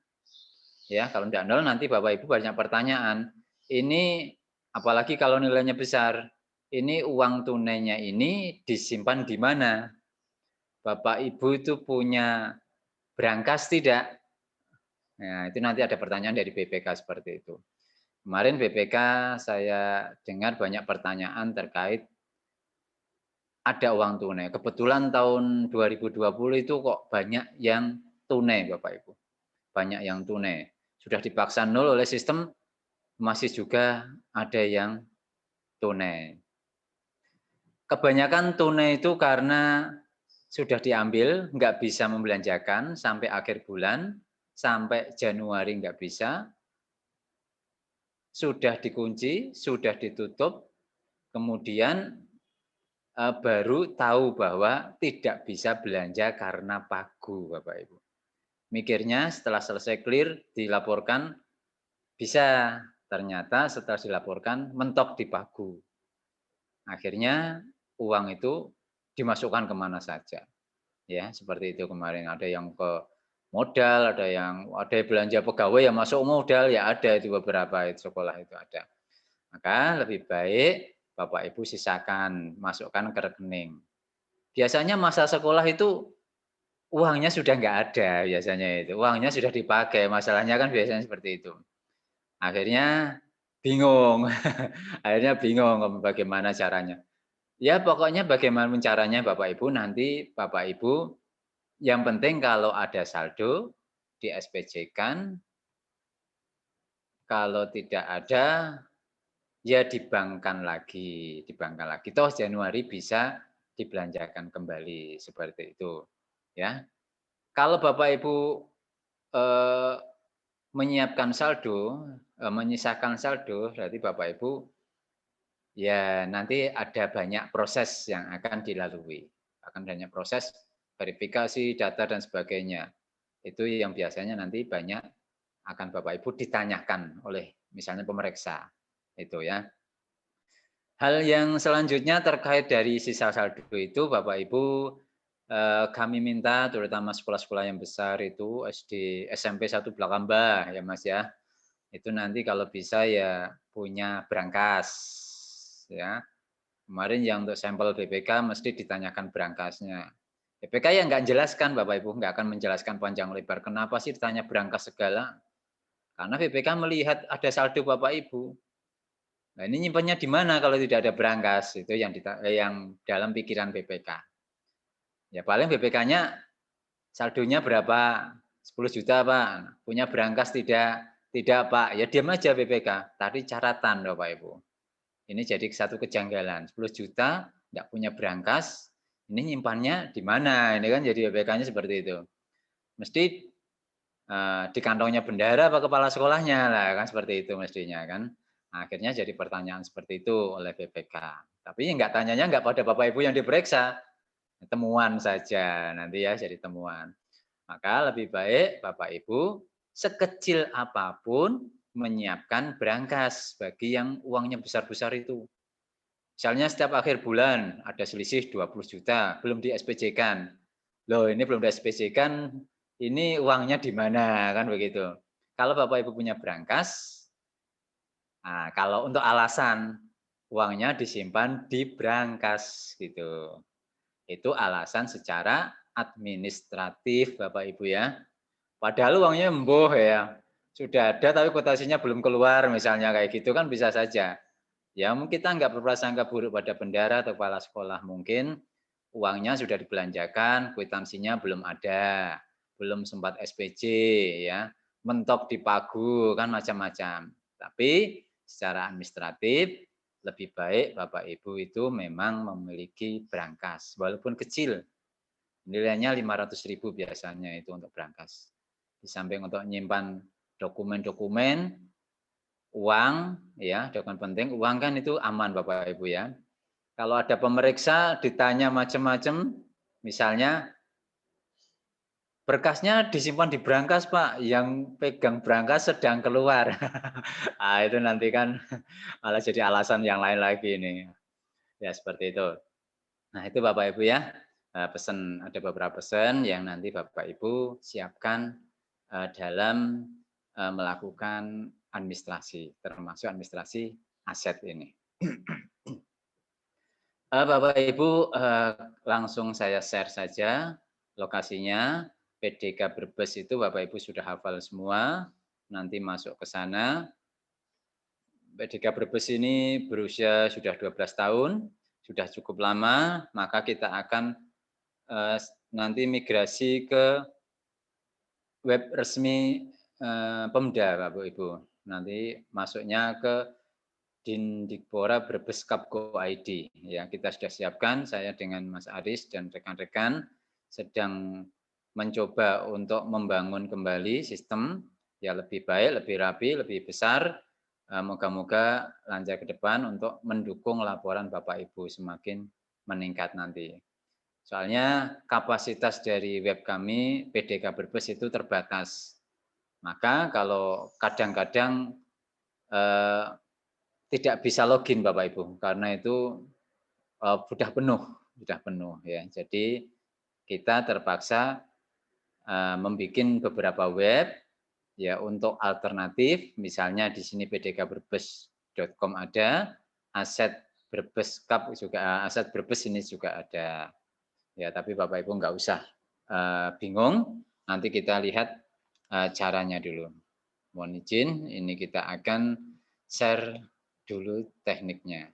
Ya, kalau tidak 0 nanti Bapak Ibu banyak pertanyaan. Ini apalagi kalau nilainya besar. Ini uang tunainya ini disimpan di mana? Bapak Ibu itu punya Berangkas tidak? Nah, itu nanti ada pertanyaan dari BPK seperti itu. Kemarin BPK saya dengar banyak pertanyaan terkait ada uang tunai. Kebetulan tahun 2020 itu kok banyak yang tunai, Bapak Ibu. Banyak yang tunai. Sudah dipaksa nol oleh sistem, masih juga ada yang tunai. Kebanyakan tunai itu karena sudah diambil, nggak bisa membelanjakan sampai akhir bulan, sampai Januari nggak bisa, sudah dikunci, sudah ditutup, kemudian baru tahu bahwa tidak bisa belanja karena pagu, Bapak Ibu. Mikirnya setelah selesai clear, dilaporkan, bisa. Ternyata setelah dilaporkan, mentok di pagu. Akhirnya uang itu dimasukkan kemana saja. Ya, seperti itu kemarin. Ada yang ke modal, ada belanja pegawai yang masuk modal, ya ada itu beberapa itu sekolah itu ada. Maka lebih baik Bapak Ibu sisakan, masukkan ke rekening. Biasanya masa sekolah itu uangnya sudah nggak ada biasanya itu, uangnya sudah dipakai, masalahnya kan biasanya seperti itu. Akhirnya bingung, akhirnya bingung bagaimana caranya. Ya pokoknya bagaimana caranya Bapak Ibu, nanti Bapak Ibu yang penting kalau ada saldo di SPJ-kan, kalau tidak ada ya dibankkan lagi. Toh Januari bisa dibelanjakan kembali seperti itu, ya. Kalau Bapak Ibu eh, menyiapkan saldo, menyisakan saldo, berarti Bapak Ibu ya nanti ada banyak proses yang akan dilalui. Akan banyak proses verifikasi data dan sebagainya. Itu yang biasanya nanti banyak akan Bapak Ibu ditanyakan oleh misalnya pemeriksa. Itu ya. Hal yang selanjutnya terkait dari sisa saldo itu Bapak Ibu kami minta terutama sekolah-sekolah yang besar itu SD, SMP 1 Blakamba ya Mas ya. Itu nanti kalau bisa ya punya brankas ya. Kemarin yang untuk sampel BPK mesti ditanyakan brankasnya. BPK yang nggak jelaskan Bapak Ibu, nggak akan menjelaskan panjang lebar. Kenapa sih ditanya brankas segala? Karena BPK melihat ada saldo Bapak Ibu. Nah ini nyimpannya di mana kalau tidak ada brankas? Itu yang dalam pikiran BPK. Ya paling BPK-nya saldonya berapa? 10 juta Pak. Punya brankas tidak? Tidak Pak. Ya diam aja BPK. Tadi catatan Bapak Ibu. Ini jadi satu kejanggalan. 10 juta nggak punya brankas, ini nyimpannya di mana? Ini kan jadi BPK-nya seperti itu. Mesti di kantongnya bendahara apa kepala sekolahnya lah kan seperti itu mestinya kan. Akhirnya jadi pertanyaan seperti itu oleh BPK. Tapi nggak tanyanya nggak pada Bapak Ibu yang diperiksa, temuan saja nanti ya jadi temuan. Maka lebih baik Bapak Ibu sekecil apapun menyiapkan brankas bagi yang uangnya besar-besar itu. Misalnya setiap akhir bulan ada selisih 20 juta, belum di SPJ-kan. Loh ini belum di SPJ-kan, ini uangnya di mana kan begitu. Kalau Bapak Ibu punya brankas, nah kalau untuk alasan uangnya disimpan di brankas gitu. Itu alasan secara administratif Bapak Ibu ya. Padahal uangnya embuh ya. Sudah ada tapi kotasinya belum keluar misalnya kayak gitu kan bisa saja. Ya mungkin kita nggak berprasangka buruk pada bendahara atau kepala sekolah. Mungkin uangnya sudah dibelanjakan, kwitansinya belum ada, belum sempat SPJ ya, mentok di pagu kan macam-macam. Tapi secara administratif lebih baik Bapak Ibu itu memang memiliki brankas, walaupun kecil. Nilainya 500.000 biasanya itu untuk brankas. Di samping untuk menyimpan dokumen-dokumen, uang, ya dokumen penting, uang kan itu aman Bapak Ibu ya. Kalau ada pemeriksa ditanya macam-macam, misalnya berkasnya disimpan di brankas Pak, yang pegang brankas sedang keluar. Ah itu nanti kan malah jadi alasan yang lain lagi ini. Ya seperti itu. Nah itu Bapak Ibu ya, pesan ada beberapa pesan yang nanti Bapak Ibu siapkan dalam melakukan administrasi, termasuk administrasi aset ini. Bapak Ibu langsung saya share saja lokasinya. PDK Brebes itu Bapak Ibu sudah hafal semua, nanti masuk ke sana. PDK Brebes ini berusia sudah 12 tahun, sudah cukup lama, maka kita akan nanti migrasi ke web resmi Pemda Bapak Ibu. Nanti masuknya ke Dindikpora Brebes Kap.go.id. Ya, kita sudah siapkan, saya dengan Mas Aris dan rekan-rekan sedang mencoba untuk membangun kembali sistem ya lebih baik, lebih rapi, lebih besar. Moga-moga lancar ke depan untuk mendukung laporan Bapak Ibu semakin meningkat nanti. Soalnya kapasitas dari web kami PDK Brebes itu terbatas. Maka kalau kadang-kadang tidak bisa login Bapak Ibu karena itu sudah penuh ya. Jadi kita terpaksa membuat beberapa web ya untuk alternatif, misalnya di sini pdkbrebes.com ada, aset Brebes Cup juga, aset Brebes ini juga ada. Ya, tapi Bapak Ibu nggak usah bingung, nanti kita lihat caranya dulu. Mohon izin, ini kita akan share dulu tekniknya.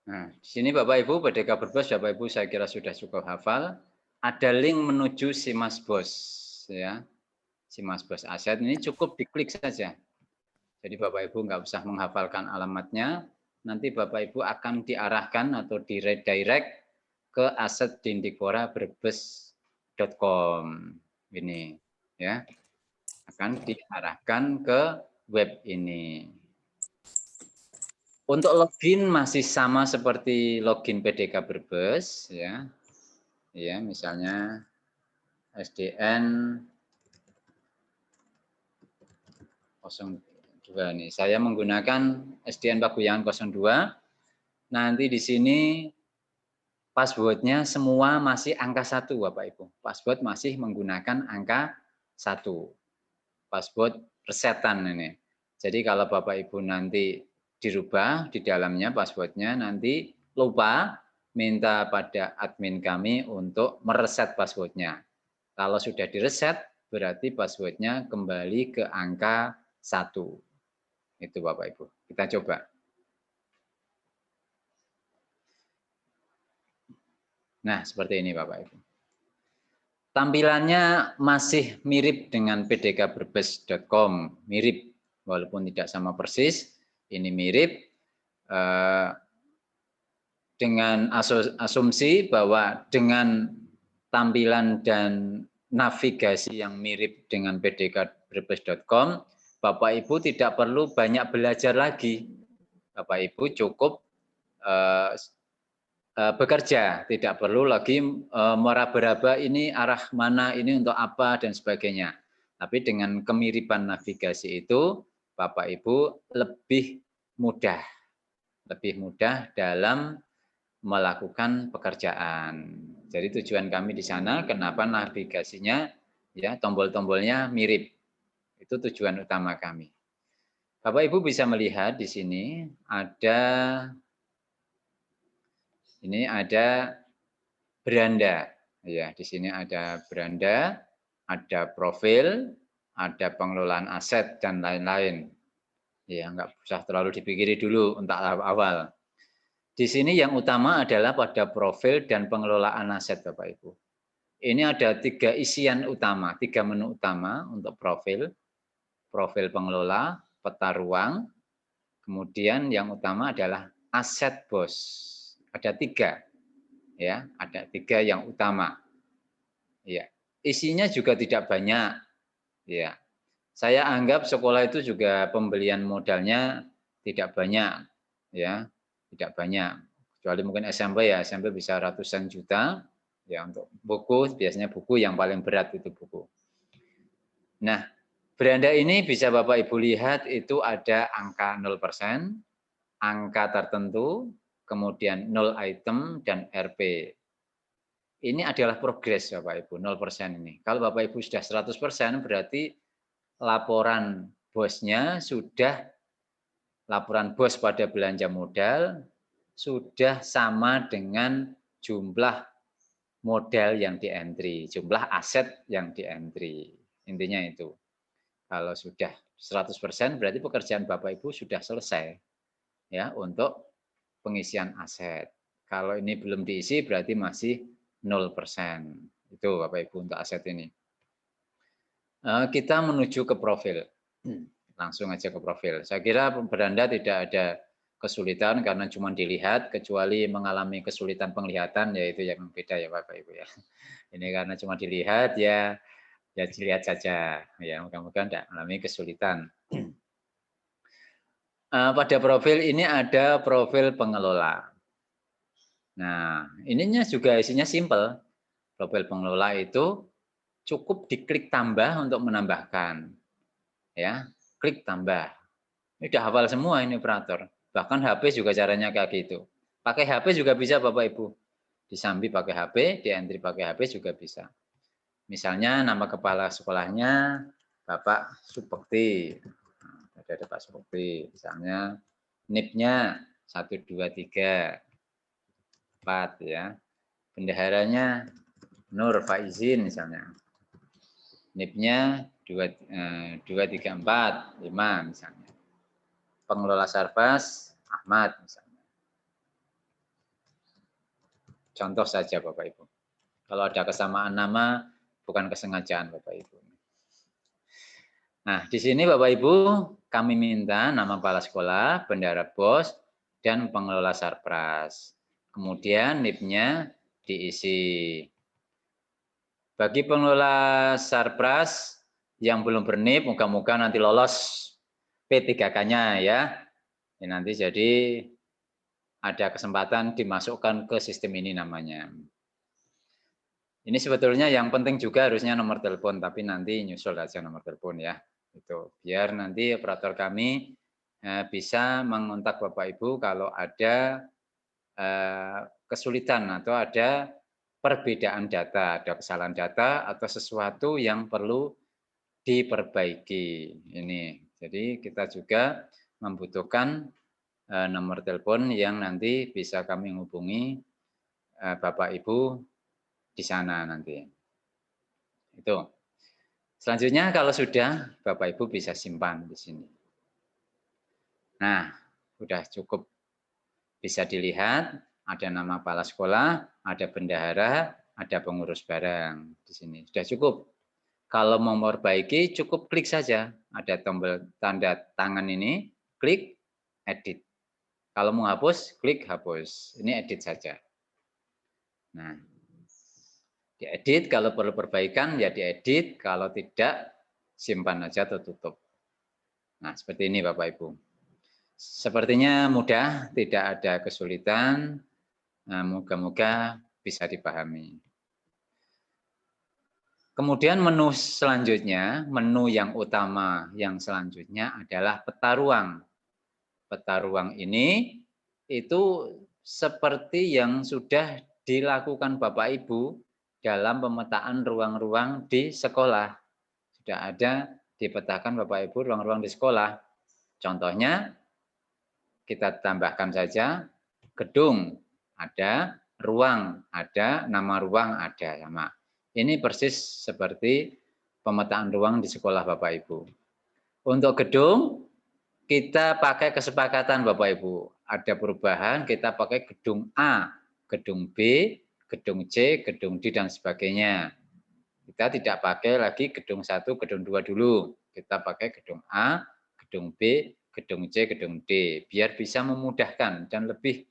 Nah, di sini Bapak Ibu, PDK Brebes, Bapak Ibu saya kira sudah cukup hafal. Ada link menuju SIMASBOS, ya. SIMASBOS aset ini cukup diklik saja. Jadi Bapak Ibu nggak usah menghafalkan alamatnya. Nanti Bapak Ibu akan diarahkan atau di-redirect ke aset Dindikpora Brebes.com ini, ya. Akan diarahkan ke web ini. Untuk login masih sama seperti login PDK Brebes, ya. Ya, misalnya SDN 02 nih. Saya menggunakan SDN Paguyangan 02. Nanti di sini passwordnya semua masih angka 1 Bapak Ibu. Password masih menggunakan angka 1. Password resetan ini. Jadi kalau Bapak Ibu nanti dirubah di dalamnya passwordnya, nanti lupa minta pada admin kami untuk mereset passwordnya. Kalau sudah direset, berarti passwordnya kembali ke angka 1. Itu Bapak Ibu. Kita coba. Nah, seperti ini Bapak Ibu. Tampilannya masih mirip dengan pdkbrebes.com, mirip walaupun tidak sama persis. Ini mirip dengan asumsi bahwa dengan tampilan dan navigasi yang mirip dengan pdkbrebes.com, Bapak Ibu tidak perlu banyak belajar lagi. Bapak Ibu cukup bekerja, tidak perlu lagi meraba-raba ini arah mana, ini untuk apa, dan sebagainya. Tapi dengan kemiripan navigasi itu, Bapak Ibu lebih mudah dalam melakukan pekerjaan. Jadi tujuan kami di sana, kenapa navigasinya, ya tombol-tombolnya mirip. Itu tujuan utama kami. Bapak Ibu bisa melihat di sini ini ada beranda, ya di sini ada beranda, ada profil, ada pengelolaan aset dan lain-lain. Ya nggak usah terlalu dipikiri dulu untuk awal. Di sini yang utama adalah pada profil dan pengelolaan aset Bapak Ibu. Ini ada 3 isian utama, 3 menu utama untuk profil, profil pengelola, peta ruang, kemudian yang utama adalah aset bos. Ada 3. Ya, ada 3 yang utama. Ya, isinya juga tidak banyak. Ya, saya anggap sekolah itu juga pembelian modalnya tidak banyak, ya, tidak banyak. Kecuali mungkin SMP ya, SMP bisa ratusan juta. Ya, untuk buku biasanya buku yang paling berat itu buku. Nah, beranda ini bisa Bapak Ibu lihat itu ada angka 0%, angka tertentu, kemudian 0 item dan RP. ini adalah progres Bapak Ibu, 0% ini. Kalau Bapak Ibu sudah 100% berarti laporan bosnya sudah, laporan bos pada belanja modal sudah sama dengan jumlah modal yang di-entry, jumlah aset yang di-entry. Intinya itu. Kalau sudah 100% berarti pekerjaan Bapak Ibu sudah selesai ya untuk pengisian aset. Kalau ini belum diisi berarti masih 0%. Itu Bapak Ibu untuk aset ini. Kita menuju ke profil. Langsung aja ke profil. Saya kira beranda tidak ada kesulitan karena cuma dilihat, kecuali mengalami kesulitan penglihatan, yaitu yang beda ya Bapak Ibu ya. Ini karena cuma dilihat ya, ya dilihat saja. Ya mudah-mudahan tidak mengalami kesulitan. Pada profil ini ada profil pengelola. Nah, ininya juga isinya simple. Profil pengelola itu cukup diklik tambah untuk menambahkan. Ya, klik tambah. Ini udah hafal semua ini operator. Bahkan HP juga caranya kayak gitu. Pakai HP juga bisa Bapak Ibu. Disambi pakai HP, di entry pakai HP juga bisa. Misalnya nama kepala sekolahnya Bapak Supekti. Nah, ada Pak Supekti. Misalnya NIP-nya 1, 2, 3, 4 ya. Bendaharanya Nur Faizin misalnya. NIP-nya 2, 3, 4, 5 misalnya. Pengelola Sarpas Ahmad misalnya. Contoh saja Bapak Ibu. Kalau ada kesamaan nama bukan kesengajaan Bapak Ibu. Nah, di sini Bapak Ibu kami minta nama kepala sekolah, bendahara bos, dan pengelola Sarpras. Kemudian NIP-nya diisi. Bagi pengelola Sarpras yang belum bernip, moga-moga nanti lolos P3K-nya ya. Ini nanti jadi ada kesempatan dimasukkan ke sistem ini namanya. Ini sebetulnya yang penting juga harusnya nomor telepon, tapi nanti nyusul aja nomor telepon ya. Itu biar nanti operator kami bisa mengontak Bapak Ibu kalau ada kesulitan atau ada perbedaan data, ada kesalahan data atau sesuatu yang perlu diperbaiki. Ini. Jadi kita juga membutuhkan nomor telepon yang nanti bisa kami hubungi Bapak Ibu di sana nanti. Itu. Selanjutnya kalau sudah Bapak Ibu bisa simpan di sini. Nah, sudah cukup bisa dilihat ada nama kepala sekolah, ada bendahara, ada pengurus barang di sini. Sudah cukup. Kalau mau memperbaiki cukup klik saja. Ada tombol tanda tangan ini, klik edit. Kalau mau hapus, klik hapus. Ini edit saja. Nah, diedit, kalau perlu perbaikan ya diedit, kalau tidak simpan aja atau tutup. Nah, seperti ini Bapak Ibu. Sepertinya mudah, tidak ada kesulitan. Nah, moga-moga bisa dipahami. Kemudian menu selanjutnya, menu yang utama yang selanjutnya adalah peta ruang. Peta ruang ini itu seperti yang sudah dilakukan Bapak Ibu dalam pemetaan ruang-ruang di sekolah. Sudah ada dipetakan Bapak Ibu ruang-ruang di sekolah. Contohnya kita tambahkan saja gedung ada, ruang ada, nama ruang ada sama. Ini persis seperti pemetaan ruang di sekolah Bapak Ibu. Untuk gedung kita pakai kesepakatan Bapak Ibu. Ada perubahan kita pakai gedung A, gedung B, gedung C, gedung D dan sebagainya. Kita tidak pakai lagi gedung 1, gedung 2 dulu. Kita pakai gedung A, gedung B, gedung C, gedung D, biar bisa memudahkan dan lebih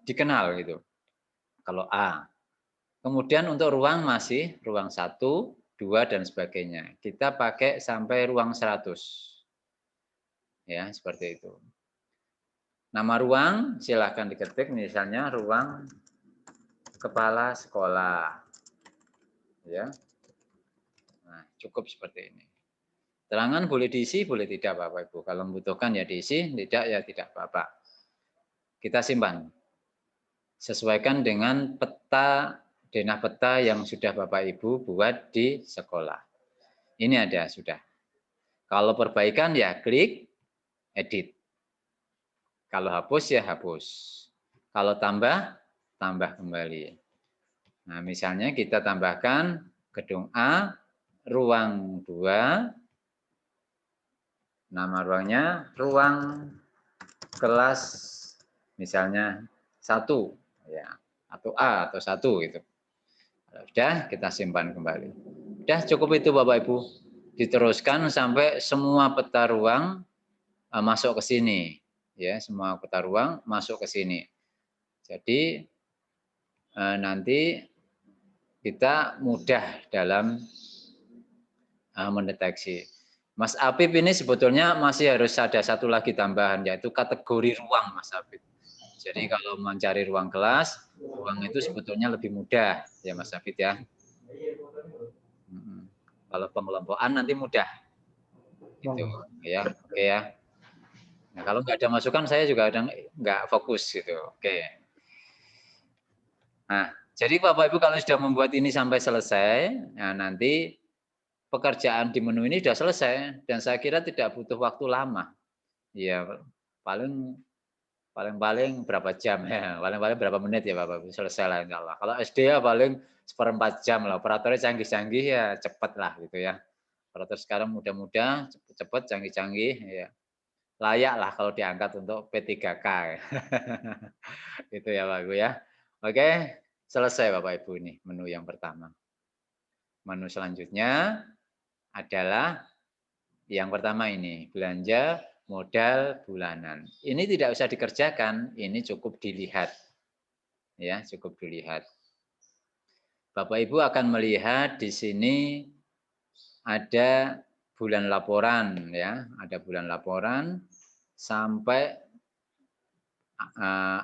dikenal gitu. Kalau A. Kemudian untuk ruang masih ruang 1, 2 dan sebagainya. Kita pakai sampai ruang 100. Ya, seperti itu. Nama ruang silakan diketik misalnya ruang kepala sekolah. Ya. Nah, cukup seperti ini. Terangan boleh diisi, boleh tidak Bapak Ibu. Kalau membutuhkan ya diisi, tidak ya tidak apa-apa. Kita simpan. Sesuaikan dengan peta denah peta yang sudah Bapak Ibu buat di sekolah. Ini ada sudah. Kalau perbaikan ya klik edit. Kalau hapus ya hapus. Kalau tambah, tambah kembali. Nah, misalnya kita tambahkan gedung A, ruang 2, nama ruangnya ruang kelas misalnya 1 ya, atau A atau 1 gitu. Sudah, kita simpan kembali. Sudah cukup itu Bapak Ibu. Diteruskan sampai semua peta ruang masuk ke sini. Ya, semua peta ruang masuk ke sini. Jadi nanti kita mudah dalam mendeteksi. Mas Apip ini sebetulnya masih harus ada satu lagi tambahan, yaitu kategori ruang, Mas Apip. Jadi kalau mencari ruang kelas, ruang itu sebetulnya lebih mudah, ya Mas Apip ya. Kalau pengelompokan nanti mudah, gitu ya, oke ya. Nah, kalau nggak ada masukan, saya juga kadang nggak fokus gitu, oke. Nah, jadi Bapak Ibu kalau sudah membuat ini sampai selesai, nah nanti pekerjaan di menu ini sudah selesai dan saya kira tidak butuh waktu lama. Ya, paling berapa jam ya, paling berapa menit ya Bapak Ibu selesai lah insya Allah. Kalau SD ya paling 1/4 jam lah, operatornya canggih-canggih ya cepat lah gitu ya. Operator sekarang mudah-mudah, cepat, canggih-canggih ya. Layak lah kalau diangkat untuk P3K. Itu ya Bapak Ibu ya. Oke, selesai Bapak Ibu ini menu yang pertama. Menu selanjutnya adalah yang pertama ini, belanja modal bulanan. Ini tidak usah dikerjakan, ini cukup dilihat. Ya, cukup dilihat. Bapak Ibu akan melihat di sini ada bulan laporan ya, ada bulan laporan sampai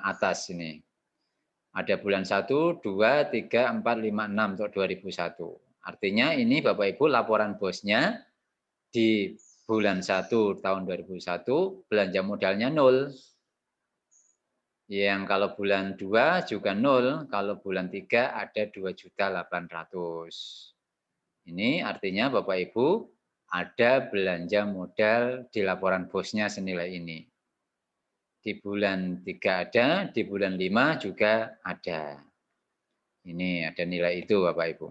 atas ini. Ada bulan 1, 2, 3, 4, 5, 6 untuk 2001. Artinya ini Bapak Ibu laporan bosnya di bulan 1 tahun 2001 belanja modalnya 0. Yang kalau bulan 2 juga 0, kalau bulan 3 ada 2.800.000. Ini artinya Bapak Ibu ada belanja modal di laporan bosnya senilai ini. Di bulan 3 ada, di bulan 5 juga ada. Ini ada nilai itu Bapak Ibu.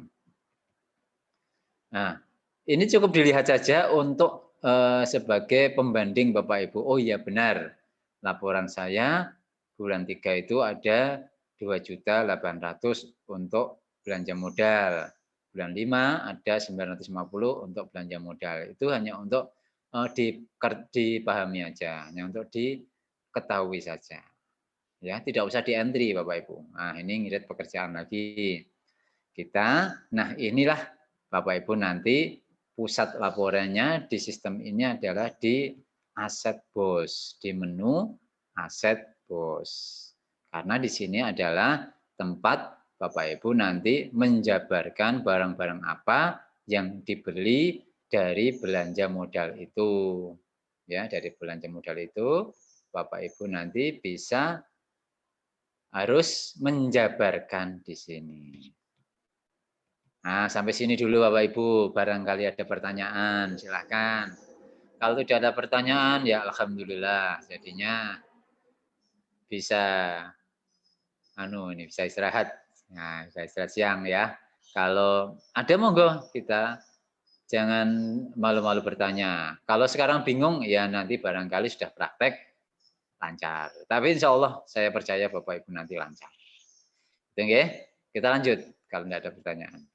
Nah, ini cukup dilihat saja untuk sebagai pembanding Bapak Ibu. Oh iya benar, laporan saya bulan 3 itu ada 2.800.000 untuk belanja modal. Bulan 5 ada 950 untuk belanja modal. Itu hanya untuk dipahami aja, hanya untuk diketahui saja. Ya, tidak usah di-entry Bapak Ibu. Nah, ini ngirit pekerjaan lagi. Nah inilah Bapak Ibu nanti pusat laporannya di sistem ini adalah di aset bos, di menu aset bos. Karena di sini adalah tempat Bapak Ibu nanti menjabarkan barang-barang apa yang dibeli dari belanja modal itu. Ya, dari belanja modal itu Bapak Ibu nanti bisa harus menjabarkan di sini. Nah, sampai sini dulu Bapak Ibu. Barangkali ada pertanyaan, silakan. Kalau tidak ada pertanyaan, ya alhamdulillah. Jadinya bisa bisa istirahat. Nah, bisa istirahat siang ya. Kalau ada monggo kita jangan malu-malu bertanya. Kalau sekarang bingung ya nanti barangkali sudah praktek lancar. Tapi insya Allah saya percaya Bapak Ibu nanti lancar. Oke, kita lanjut kalau tidak ada pertanyaan.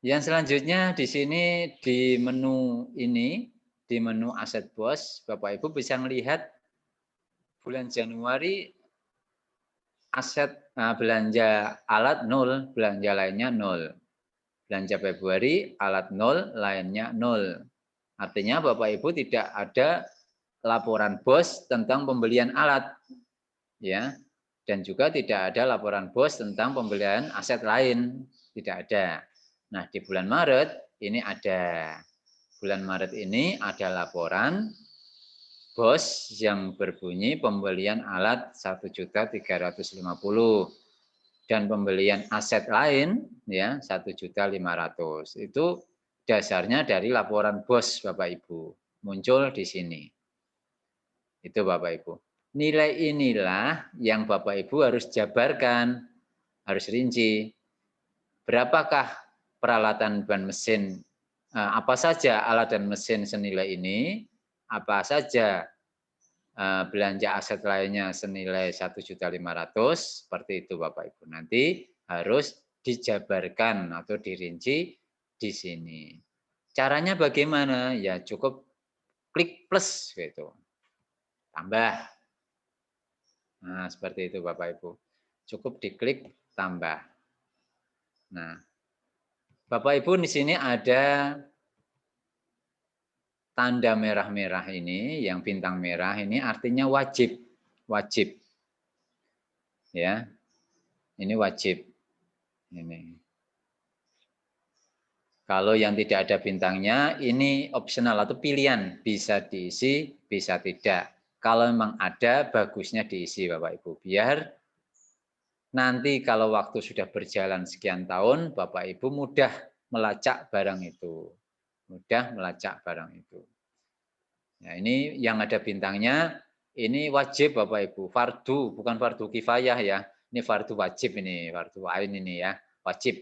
Yang selanjutnya di sini di menu ini, di menu aset bos, Bapak Ibu bisa melihat bulan Januari aset belanja alat 0, belanja lainnya 0. Belanja Februari alat 0, lainnya 0. Artinya Bapak Ibu tidak ada laporan bos tentang pembelian alat. Ya. Dan juga tidak ada laporan bos tentang pembelian aset lain, tidak ada. Nah, di bulan Maret ini ada. Bulan Maret ini ada laporan bos yang berbunyi pembelian alat 1.350.000 dan pembelian aset lain ya 1.500.000. Itu dasarnya dari laporan bos Bapak Ibu. Muncul di sini. Itu Bapak Ibu. Nilai inilah yang Bapak Ibu harus jabarkan, harus rinci. Berapakah peralatan dan mesin, apa saja alat dan mesin senilai ini, apa saja belanja aset lainnya senilai 1.500.000, seperti itu Bapak Ibu. Nanti harus dijabarkan atau dirinci di sini. Caranya bagaimana? Ya cukup klik plus gitu. Tambah. Nah, seperti itu Bapak Ibu. Cukup diklik tambah. Nah, Bapak Ibu di sini ada tanda merah-merah ini, yang bintang merah ini artinya wajib. Wajib. Ya. Ini wajib. Ini. Kalau yang tidak ada bintangnya, ini opsional atau pilihan. Bisa diisi, bisa tidak. Kalau memang ada, bagusnya diisi Bapak Ibu. Biar nanti kalau waktu sudah berjalan sekian tahun, Bapak Ibu mudah melacak barang itu. Mudah melacak barang itu. Nah, ini yang ada bintangnya, ini wajib Bapak Ibu. Fardu, bukan fardu kifayah ya. Ini fardu wajib ini, fardu ain ini ya. Wajib.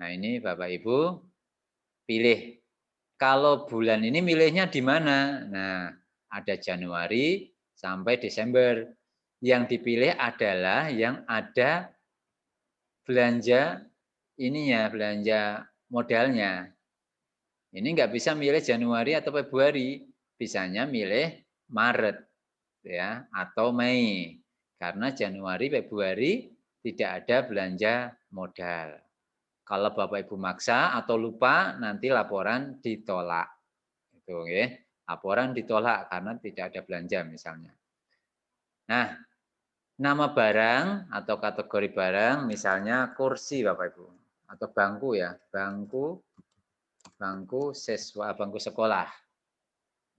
Nah, ini Bapak Ibu pilih. Kalau bulan ini milihnya di mana? Nah, ada Januari sampai Desember. Yang dipilih adalah yang ada belanja ininya, belanja modalnya. Ini nggak bisa milih Januari atau Februari, bisanya milih Maret ya atau Mei. Karena Januari, Februari tidak ada belanja modal. Kalau Bapak Ibu maksa atau lupa, nanti laporan ditolak. Itu ya. Laporan ditolak karena tidak ada belanja misalnya. Nah, nama barang atau kategori barang misalnya kursi Bapak Ibu atau bangku ya, bangku siswa, bangku sekolah.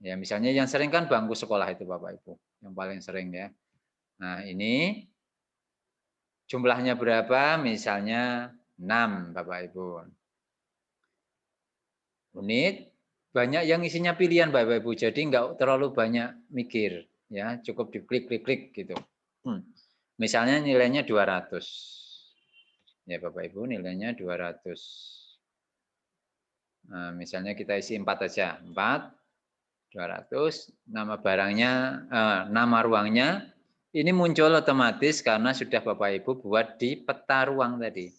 Ya, misalnya yang sering kan bangku sekolah itu Bapak Ibu, yang paling sering ya. Nah, ini jumlahnya berapa? Misalnya 6 Bapak Ibu. Unit banyak yang isinya pilihan Bapak Ibu, jadi nggak terlalu banyak mikir ya, cukup diklik-klik gitu. Misalnya nilainya 200. Ya Bapak Ibu, nilainya 200. Nah, misalnya kita isi 4 aja, 4 200, nama barangnya, nama ruangnya, ini muncul otomatis karena sudah Bapak Ibu buat di peta ruang tadi.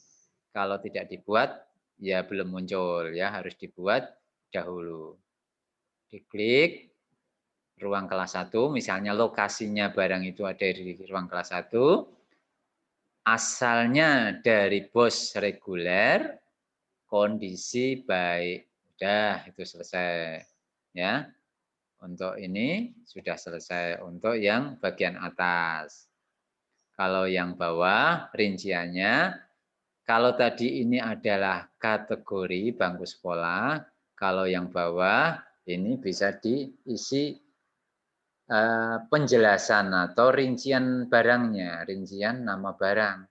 Kalau tidak dibuat, ya belum muncul, ya harus dibuat dahulu. Diklik, ruang kelas 1, misalnya lokasinya barang itu ada di ruang kelas 1, asalnya dari bos reguler, kondisi baik. Udah, itu selesai. Ya. Untuk ini sudah selesai untuk yang bagian atas. Kalau yang bawah rinciannya, kalau tadi ini adalah kategori bangku sekolah, kalau yang bawah ini bisa diisi penjelasan atau rincian barangnya, rincian nama barang.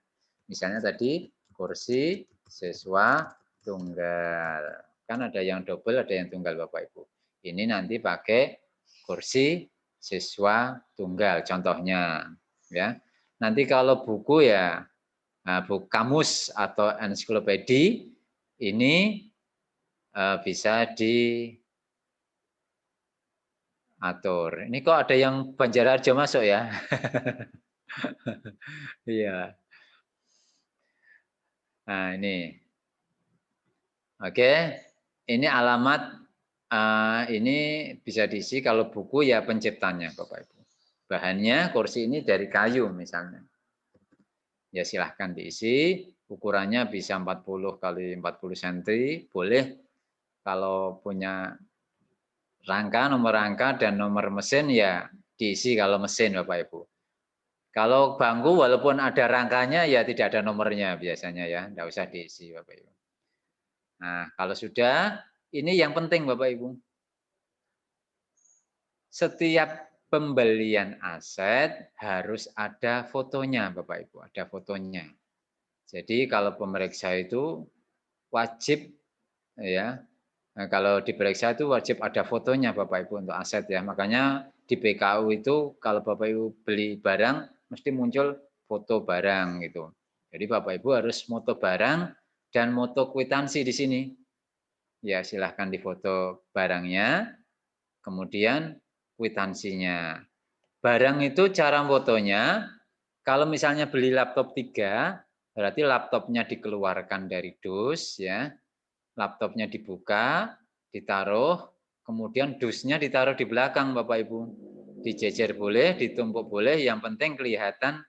Misalnya tadi kursi siswa tunggal. Kan ada yang double, ada yang tunggal Bapak Ibu. Ini nanti pakai kursi siswa tunggal contohnya ya. Nanti kalau buku ya buku kamus atau ensiklopedi ini bisa diatur. Ini kok ada yang Banjararjo masuk ya? Iya. Nah, ini. Oke. Ini alamat ini bisa diisi kalau buku ya penciptanya Bapak Ibu. Bahannya kursi ini dari kayu misalnya. Ya silahkan diisi, ukurannya bisa 40 kali 40 cm, boleh kalau punya rangka, nomor rangka dan nomor mesin ya diisi kalau mesin Bapak Ibu. Kalau bangku walaupun ada rangkanya ya tidak ada nomornya biasanya ya, enggak usah diisi Bapak Ibu. Nah, kalau sudah, ini yang penting Bapak Ibu. Setiap pembelian aset harus ada fotonya Bapak Ibu, ada fotonya. Jadi kalau pemeriksa itu wajib ya, kalau diperiksa itu wajib ada fotonya Bapak Ibu untuk aset ya. Makanya di BKU itu kalau Bapak Ibu beli barang mesti muncul foto barang gitu. Jadi Bapak Ibu harus foto barang dan foto kwitansi di sini. Ya silahkan difoto barangnya, kemudian kwitansinya. Barang itu cara fotonya, kalau misalnya beli laptop 3, berarti laptopnya dikeluarkan dari dus ya, laptopnya dibuka, ditaruh, kemudian dusnya ditaruh di belakang Bapak Ibu. Dijejer boleh, ditumpuk boleh, yang penting kelihatan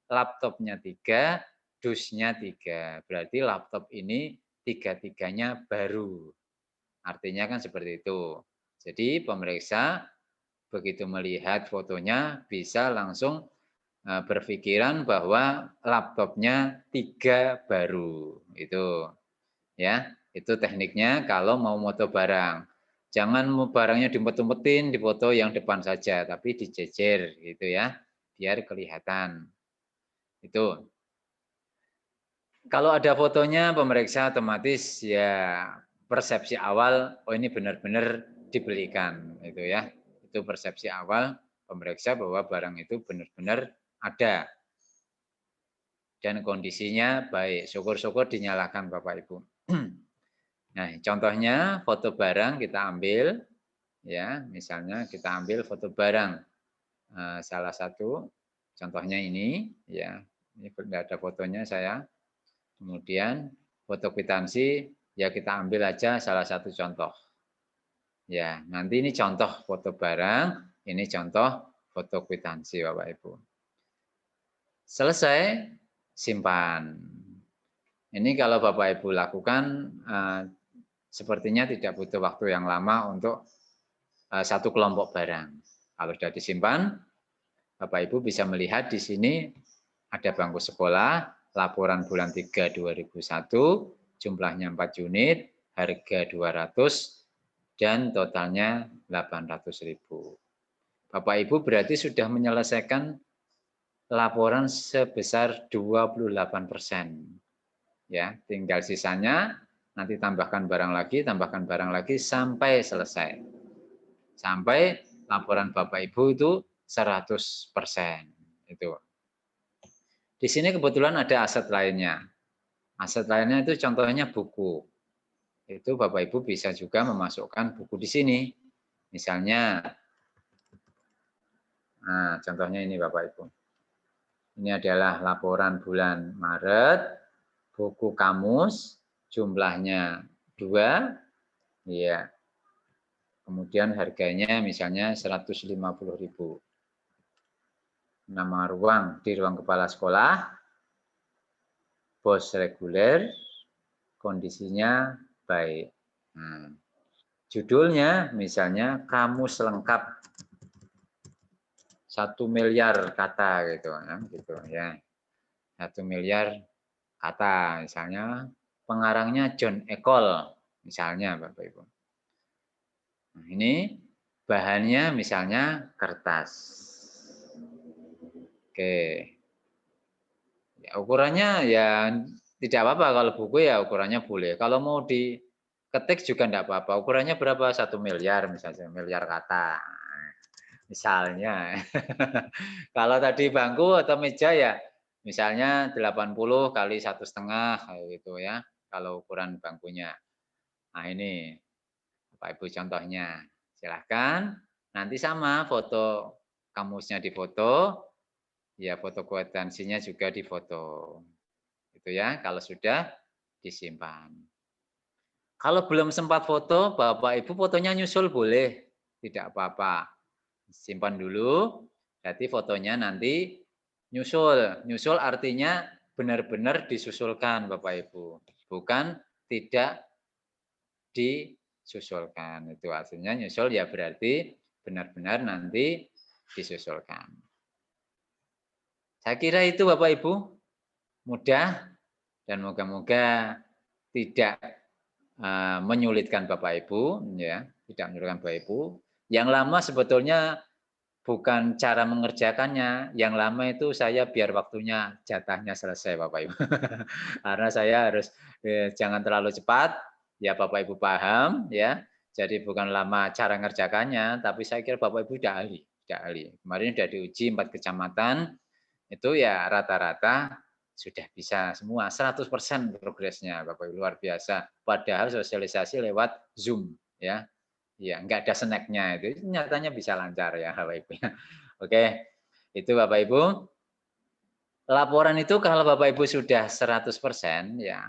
laptopnya 3, dusnya 3. Berarti laptop ini tiga-tiganya baru. Artinya kan seperti itu. Jadi pemeriksa begitu melihat fotonya bisa langsung berpikiran bahwa laptopnya 3 baru. Itu ya, itu tekniknya kalau mau moto barang. Jangan barangnya diumpet-umpetin, difoto yang depan saja, tapi dijejer gitu ya, biar kelihatan. Itu. Kalau ada fotonya pemeriksa otomatis ya persepsi awal, oh ini benar-benar dibelikan itu ya. Itu persepsi awal pemeriksa bahwa barang itu benar-benar ada dan kondisinya baik. Syukur-syukur dinyalakan Bapak Ibu. Nah, contohnya foto barang kita ambil ya, misalnya kita ambil foto barang. Salah satu contohnya ini ya. Ini tidak ada fotonya saya. Kemudian foto kwitansi ya kita ambil aja salah satu contoh. Ya, nanti ini contoh foto barang, ini contoh foto kwitansi Bapak Ibu. Selesai, simpan. Ini kalau Bapak Ibu lakukan sepertinya tidak butuh waktu yang lama untuk satu kelompok barang. Kalau sudah disimpan, Bapak Ibu bisa melihat di sini ada bangku sekolah, laporan bulan 3 2001, jumlahnya 4 unit, harga 200 dan totalnya 800.000. Bapak Ibu berarti sudah menyelesaikan laporan sebesar 28%. Ya, tinggal sisanya nanti tambahkan barang lagi sampai selesai. Sampai laporan Bapak Ibu itu 100%. Itu. Di sini kebetulan ada aset lainnya. Aset lainnya itu contohnya buku. Itu Bapak Ibu bisa juga memasukkan buku di sini. Misalnya, nah contohnya ini Bapak Ibu. Ini adalah laporan bulan Maret, buku kamus, jumlahnya 2, ya. Kemudian harganya misalnya 150.000. Nama ruang di ruang kepala sekolah, bos reguler, kondisinya baik. Nah, judulnya misalnya kamus lengkap 1 miliar kata gitu ya. 1 miliar kata misalnya, pengarangnya John Ecole misalnya Bapak Ibu. Nah, ini bahannya misalnya kertas. Oke. Ya, ukurannya ya tidak apa-apa kalau buku ya ukurannya boleh. Kalau mau diketik juga tidak apa-apa. Ukurannya berapa? 1 miliar misalnya, miliar kata. Misalnya. Kalau tadi bangku atau meja ya misalnya 80 kali 1,5 gitu ya. Kalau ukuran bangkunya. Nah ini Bapak Ibu contohnya. Silahkan nanti sama foto kamusnya difoto, ya foto kwitansinya juga difoto. Itu ya, kalau sudah disimpan. Kalau belum sempat foto, Bapak Ibu fotonya nyusul boleh, tidak apa-apa. Simpan dulu, jadi fotonya nanti nyusul. Nyusul artinya benar-benar disusulkan Bapak Ibu, bukan tidak disusulkan. Itu artinya nyusul ya berarti benar-benar nanti disusulkan. Saya kira itu Bapak Ibu mudah dan moga-moga tidak menyulitkan Bapak Ibu, ya, tidak menyulitkan Bapak Ibu. Yang lama sebetulnya bukan cara mengerjakannya, yang lama itu saya biar waktunya jatahnya selesai Bapak Ibu. Karena saya harus jangan terlalu cepat, ya Bapak Ibu paham ya. Jadi bukan lama cara ngerjakannya, tapi saya kira Bapak Ibu udah ahli, udah ahli. Kemarin sudah diuji 4 kecamatan, itu ya rata-rata sudah bisa semua 100% progresnya Bapak Ibu, luar biasa. Padahal sosialisasi lewat Zoom ya. Iya, enggak ada snack-nya itu nyatanya bisa lancar ya Bapak Ibu ya. Oke, itu Bapak Ibu. Laporan itu kalau Bapak Ibu sudah 100% ya,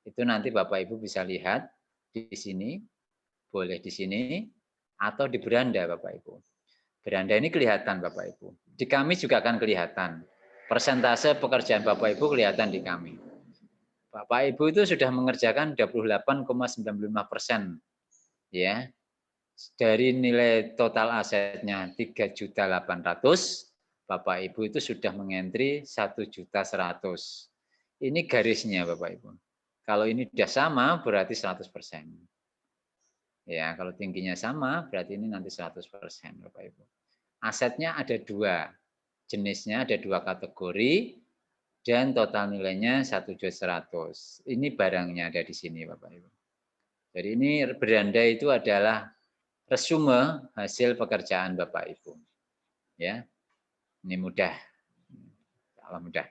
itu nanti Bapak Ibu bisa lihat di sini, boleh di sini, atau di beranda Bapak Ibu. Beranda ini kelihatan Bapak Ibu. Di kami juga akan kelihatan. Persentase pekerjaan Bapak Ibu kelihatan di kami. Bapak Ibu itu sudah mengerjakan 28,95%, ya. Dari nilai total asetnya 3.800.000, Bapak Ibu itu sudah mengentri 1.100.000. Ini garisnya Bapak Ibu. Kalau ini sudah sama berarti 100%. Ya, kalau tingginya sama berarti ini nanti 100% Bapak Ibu. Asetnya ada 2, jenisnya ada 2 kategori dan total nilainya 1.100.000. Ini barangnya ada di sini Bapak Ibu. Jadi ini beranda itu adalah resume hasil pekerjaan Bapak Ibu. Ya. Ini mudah. Allah mudah.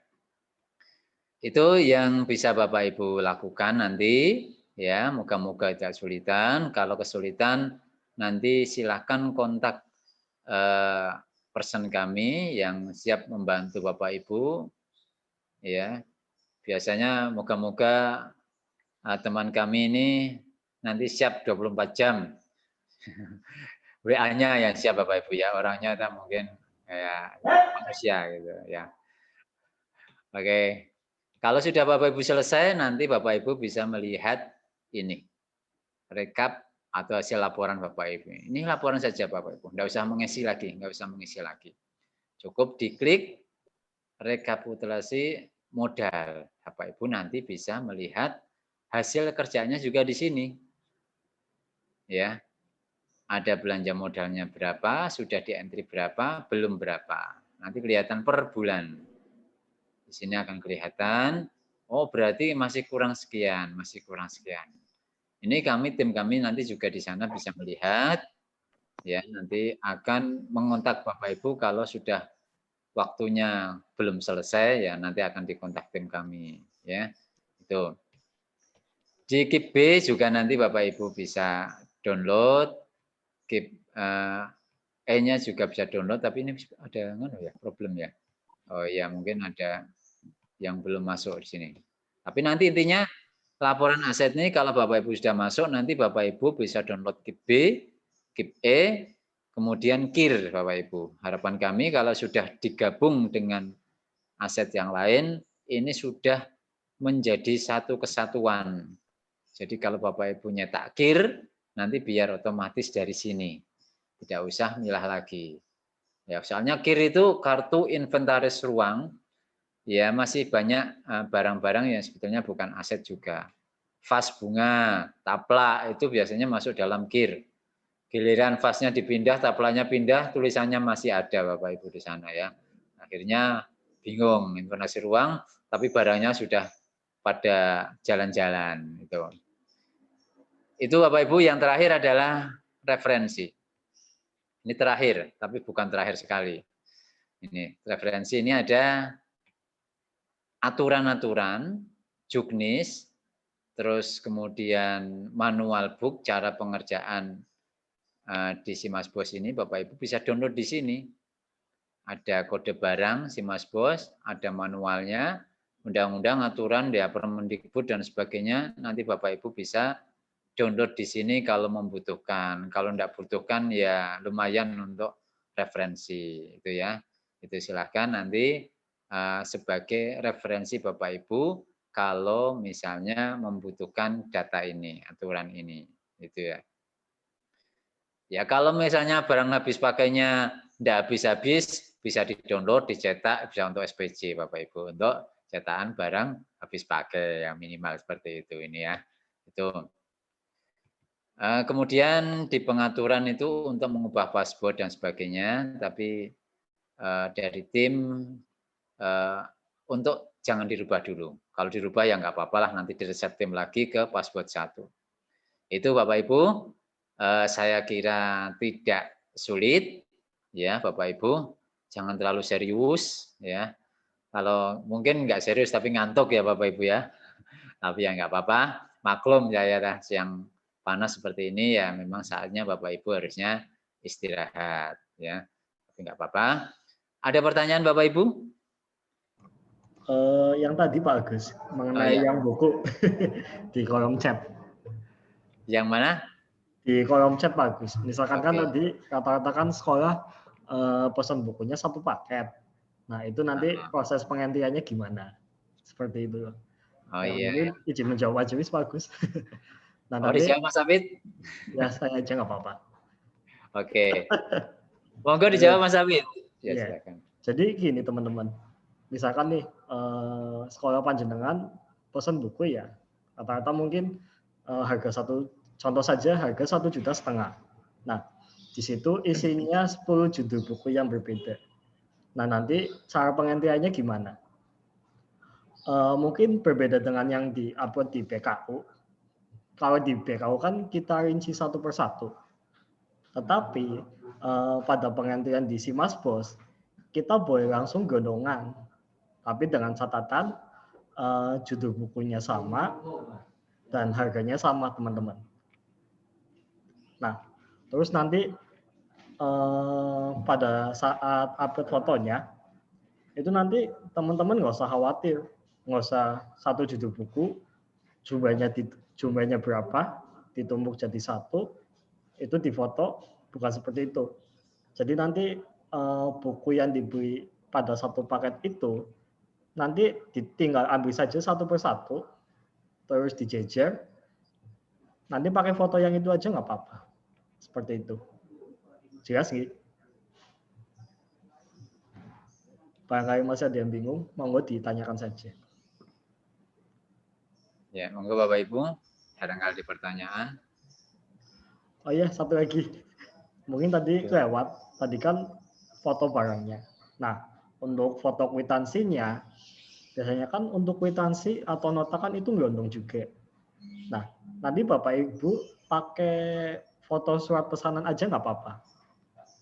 Itu yang bisa Bapak Ibu lakukan nanti ya, moga-moga tidak kesulitan. Kalau kesulitan nanti silakan kontak person kami yang siap membantu Bapak Ibu ya. Biasanya moga-moga teman kami ini nanti siap 24 jam. WA-nya yang siap Bapak Ibu ya, orangnya tak mungkin kayak manusia gitu ya. Oke. Kalau sudah Bapak Ibu selesai, nanti Bapak Ibu bisa melihat ini, rekap atau hasil laporan Bapak Ibu. Ini laporan saja Bapak Ibu, nggak usah mengisi lagi, nggak usah mengisi lagi. Cukup diklik rekapitulasi modal. Bapak Ibu nanti bisa melihat hasil kerjanya juga di sini. Ya, ada belanja modalnya berapa, sudah di entry berapa, belum berapa. Nanti kelihatan per bulan. Di sini akan kelihatan, oh berarti masih kurang sekian, masih kurang sekian. Ini tim kami nanti juga di sana bisa melihat, ya nanti akan mengontak Bapak Ibu kalau sudah waktunya belum selesai, ya nanti akan dikontak tim kami, ya itu. Di KIP B juga nanti Bapak Ibu bisa download, KIP E-nya juga bisa download, tapi ini ada problem ya. Oh iya mungkin ada yang belum masuk di sini. Tapi nanti intinya laporan aset ini kalau Bapak Ibu sudah masuk, nanti Bapak Ibu bisa download KIP B, KIP E, kemudian KIR Bapak Ibu. Harapan kami kalau sudah digabung dengan aset yang lain, ini sudah menjadi satu kesatuan. Jadi kalau Bapak Ibu nyetak KIR, nanti biar otomatis dari sini. Tidak usah milah lagi. Ya, soalnya KIR itu kartu inventaris ruang, ya masih banyak barang-barang yang sebetulnya bukan aset juga. Vas bunga, taplak itu biasanya masuk dalam KIR. Giliran vasnya dipindah, taplaknya pindah, tulisannya masih ada Bapak Ibu di sana ya. Akhirnya bingung inventaris ruang, tapi barangnya sudah pada jalan-jalan itu. Itu Bapak Ibu yang terakhir adalah referensi. Ini terakhir, tapi bukan terakhir sekali. Ini referensi ini ada aturan-aturan, juknis, terus kemudian manual book, cara pengerjaan di Simasbos ini, Bapak Ibu bisa download di sini. Ada kode barang Simasbos, ada manualnya, undang-undang, aturan, ya Permendikbud dan sebagainya. Nanti Bapak Ibu bisa download di sini kalau membutuhkan. Kalau tidak butuhkan ya lumayan untuk referensi itu ya. Itu silakan nanti sebagai referensi Bapak Ibu kalau misalnya membutuhkan data ini, aturan ini, itu ya. Ya kalau misalnya barang habis pakainya tidak habis-habis, bisa di-download, dicetak, bisa untuk SPJ Bapak Ibu, untuk cetakan barang habis pakai yang minimal seperti itu ini ya. Itu. Kemudian di pengaturan itu untuk mengubah password dan sebagainya, tapi dari tim untuk jangan dirubah dulu. Kalau dirubah ya nggak apa-apa lah, nanti direset tim lagi ke password 1. Itu Bapak Ibu, saya kira tidak sulit, ya Bapak Ibu. Jangan terlalu serius, ya. Kalau mungkin nggak serius tapi ngantuk ya Bapak Ibu ya. Tapi ya nggak apa-apa, maklum ya siang panas seperti ini ya memang saatnya Bapak Ibu harusnya istirahat ya. Tapi nggak apa-apa. Ada pertanyaan Bapak Ibu? Yang tadi Pak Agus mengenai ya. yang buku di kolom chat. Yang mana? Di kolom chat Pak Agus. Misalkan kan Oke. tadi kata-kata kan sekolah pesan bukunya 1 paket. Nah itu nanti proses penggantiannya gimana? Seperti itu. Oh Yang iya. ini izin menjawab aja Pak Agus. Nah, Oh nanti, dijawab Mas Abid? ya saya aja nggak apa-apa. Oke. Monggo dijawab Mas Abid. Ya Iya. silakan. Jadi gini teman-teman. Misalkan nih sekolah panjenengan pesan buku ya, rata-rata mungkin harga contoh saja harga 1,5 juta. Nah, di situ isinya 10 judul buku yang berbeda. Nah, nanti cara penggantiannya gimana? Mungkin berbeda dengan yang di-upload di BKU. Kalau di BKU kan kita rinci satu persatu. Tetapi pada penggantian di Simasbos, kita boleh langsung gondongan. Tapi dengan catatan judul bukunya sama dan harganya sama, teman-teman. Nah, terus nanti pada saat upload fotonya, itu nanti teman-teman nggak usah khawatir, nggak usah satu judul buku, jumlahnya berapa, ditumpuk jadi satu, itu difoto, bukan seperti itu. Jadi nanti buku yang diberi pada satu paket itu, nanti tinggal ambil saja satu persatu, terus dijejer, nanti pakai foto yang itu aja nggak apa-apa. Seperti itu. Jelas sih? Barangkali masih ada yang bingung, monggo ditanyakan saja. Ya, monggo Bapak Ibu, barangkali ada pertanyaan. Oh iya, satu lagi. Mungkin tadi kelewat, tadi kan foto barangnya. Nah, untuk foto kwitansinya, biasanya kan untuk kwitansi atau nota kan itu gondong juga. Nah, nanti Bapak Ibu pakai foto surat pesanan aja nggak apa-apa.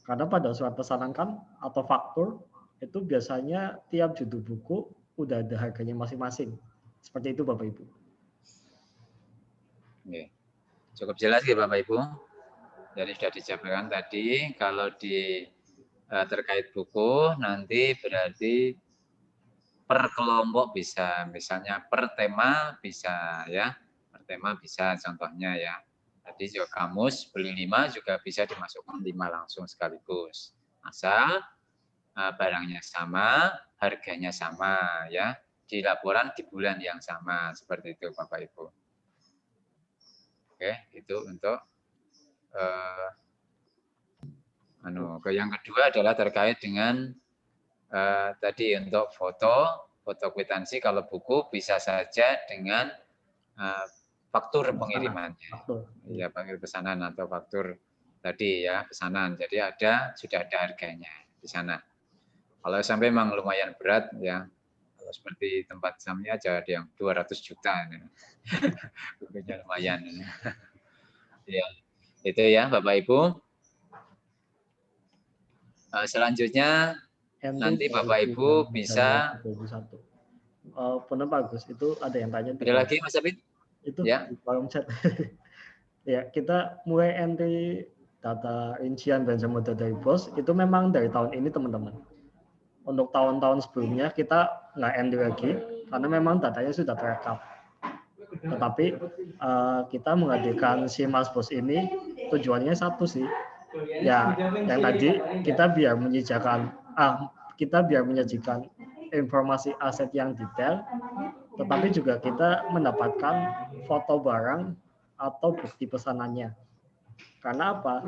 Karena pada surat pesanan kan atau faktur itu biasanya tiap judul buku udah ada harganya masing-masing. Seperti itu Bapak Ibu. Oke. Cukup jelas ya Bapak Ibu. Jadi sudah dijabarkan tadi kalau di terkait buku nanti berarti per kelompok bisa, misalnya per tema bisa ya, per tema bisa contohnya ya. Tadi juga kamus beli 5 juga bisa dimasukkan 5 langsung sekaligus. Asal barangnya sama, harganya sama ya, di laporan di bulan yang sama seperti itu Bapak Ibu. Oke, itu untuk yang kedua adalah terkait dengan tadi untuk foto kwitansi kalau buku bisa saja dengan faktur pengirimannya. Ya, panggil pesanan atau faktur tadi ya, pesanan. Jadi sudah ada harganya di sana. Kalau sampai memang lumayan berat ya, kalau seperti tempat samnya aja ada yang 200 juta. Bukunya lumayan. Ya, itu ya Bapak Ibu. Selanjutnya nanti Bapak Ibu bisa. Benar bagus. Itu ada yang tanya. Ada lagi Mas Abid? Itu ya. Di kolom chat. Ya, kita mulai entry data rincian belanja modal dari BOS itu memang dari tahun ini teman-teman. Untuk tahun-tahun sebelumnya kita nggak entry lagi karena memang datanya sudah terekam. Tetapi kita menghadirkan Simasbos ini tujuannya satu sih. Ya, yang tadi kita biar menyajikan informasi aset yang detail, tetapi juga kita mendapatkan foto barang atau bukti pesanannya. Karena apa?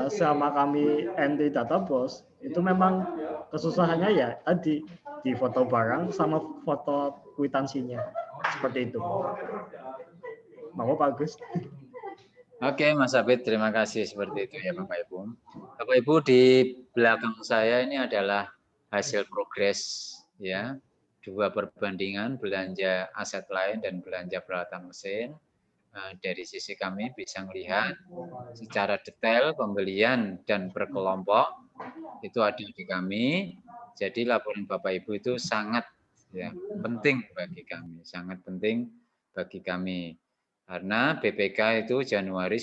Selama kami entry data BOS, itu memang kesusahannya ya tadi di foto barang sama foto kwitansinya. Seperti itu. Mau Pak Agus? Oke, Mas Abid, terima kasih seperti itu ya Bapak Ibu. Bapak Ibu, di belakang saya ini adalah hasil progres ya, 2 perbandingan belanja aset lain dan belanja peralatan mesin. Dari sisi kami bisa melihat secara detail pembelian dan per kelompok itu ada di kami. Jadi laporan Bapak Ibu itu sangat ya, penting bagi kami, sangat penting bagi kami. Karena BPK itu Januari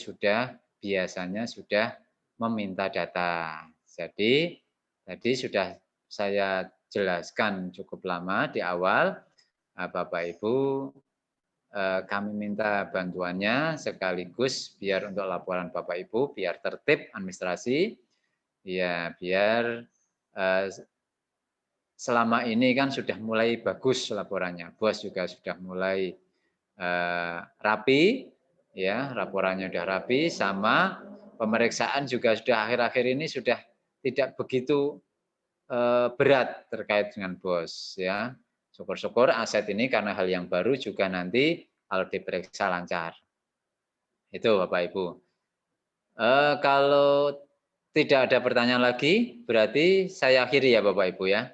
biasanya sudah meminta data. Jadi tadi sudah saya jelaskan cukup lama di awal, Bapak Ibu kami minta bantuannya sekaligus biar untuk laporan Bapak Ibu biar tertib administrasi, ya biar selama ini kan sudah mulai bagus laporannya, bos juga sudah mulai rapi, ya laporannya sudah rapi, sama pemeriksaan juga sudah akhir-akhir ini sudah tidak begitu berat terkait dengan bos, ya. Syukur-syukur aset ini karena hal yang baru juga nanti kalau diperiksa lancar. Itu Bapak Ibu. Kalau tidak ada pertanyaan lagi, berarti saya akhiri ya Bapak Ibu ya.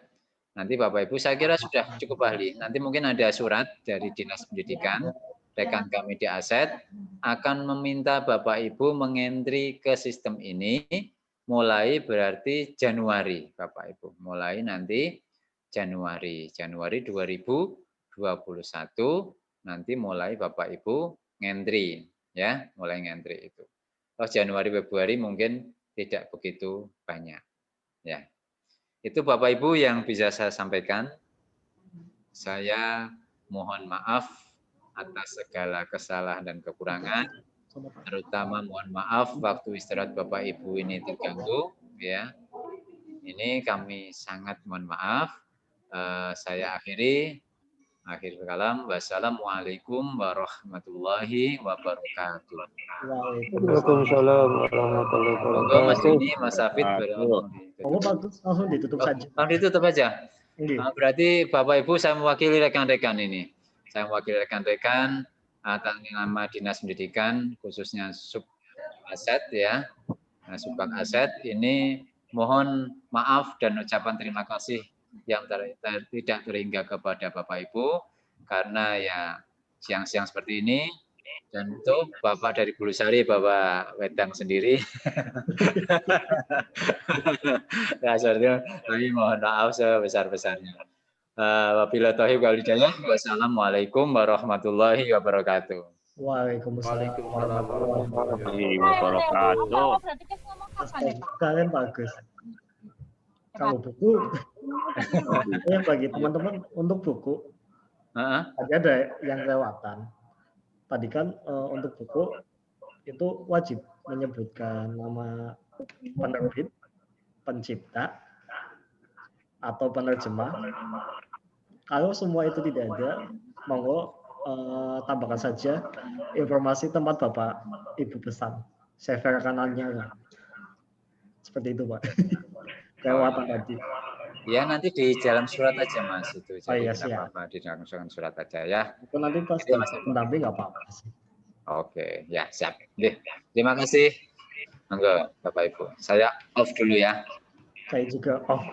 Nanti Bapak Ibu saya kira sudah cukup ahli. Nanti mungkin ada surat dari Dinas Pendidikan, rekan kami di aset, akan meminta Bapak Ibu mengentri ke sistem ini mulai berarti Januari Bapak Ibu. Mulai nanti Januari 2021 nanti mulai Bapak Ibu ngentri ya, mulai ngentri itu. Kalau Januari Februari mungkin tidak begitu banyak ya. Itu Bapak Ibu yang bisa saya sampaikan. Saya mohon maaf atas segala kesalahan dan kekurangan. Terutama mohon maaf waktu istirahat Bapak Ibu ini terganggu ya. Ini kami sangat mohon maaf. Saya akhiri. Akhir kalam. Wassalamualaikum warahmatullahi wabarakatuh. Waalaikumsalam warahmatullahi Monggo Mas wabarakatuh. Dini, Mas Safid Oh, bagus, langsung ditutup saja. ditutup aja. Berarti Bapak Ibu saya mewakili rekan-rekan ini. Saya mewakili rekan-rekan atas nama Dinas Pendidikan khususnya Sub Aset ya. Nah, Subbag Aset ini mohon maaf dan ucapan terima kasih yang tidak terhingga kepada Bapak Ibu karena ya siang-siang seperti ini dan itu Bapak dari Bulusari bawa wedang sendiri. Ya, seperti tapi mohon maaf sebesar-besarnya. Wabillahi taufiq wal hidayah. Wassalamualaikum warahmatullahi wabarakatuh. Waalaikumsalam warahmatullahi wabarakatuh. Kalian bagus. Kalau buku, ya bagi teman-teman untuk buku, tadi ada yang kelewatan. Tadi kan untuk buku itu wajib menyebutkan nama penerbit, pencipta, atau penerjemah. Kalau semua itu tidak ada, monggo tambahkan saja informasi tempat Bapak Ibu pesan. Server kanalnya. Seperti itu, Pak. Kelewatan tadi. Ya, nanti di dalam surat aja, Mas. Itu jadi siap. apa-apa di dalam surat aja ya. Itu nanti pasti pendamping nggak apa-apa sih. Oke, ya siap. Terima kasih. Monggo, Bapak Ibu. Saya off dulu ya. Saya juga off.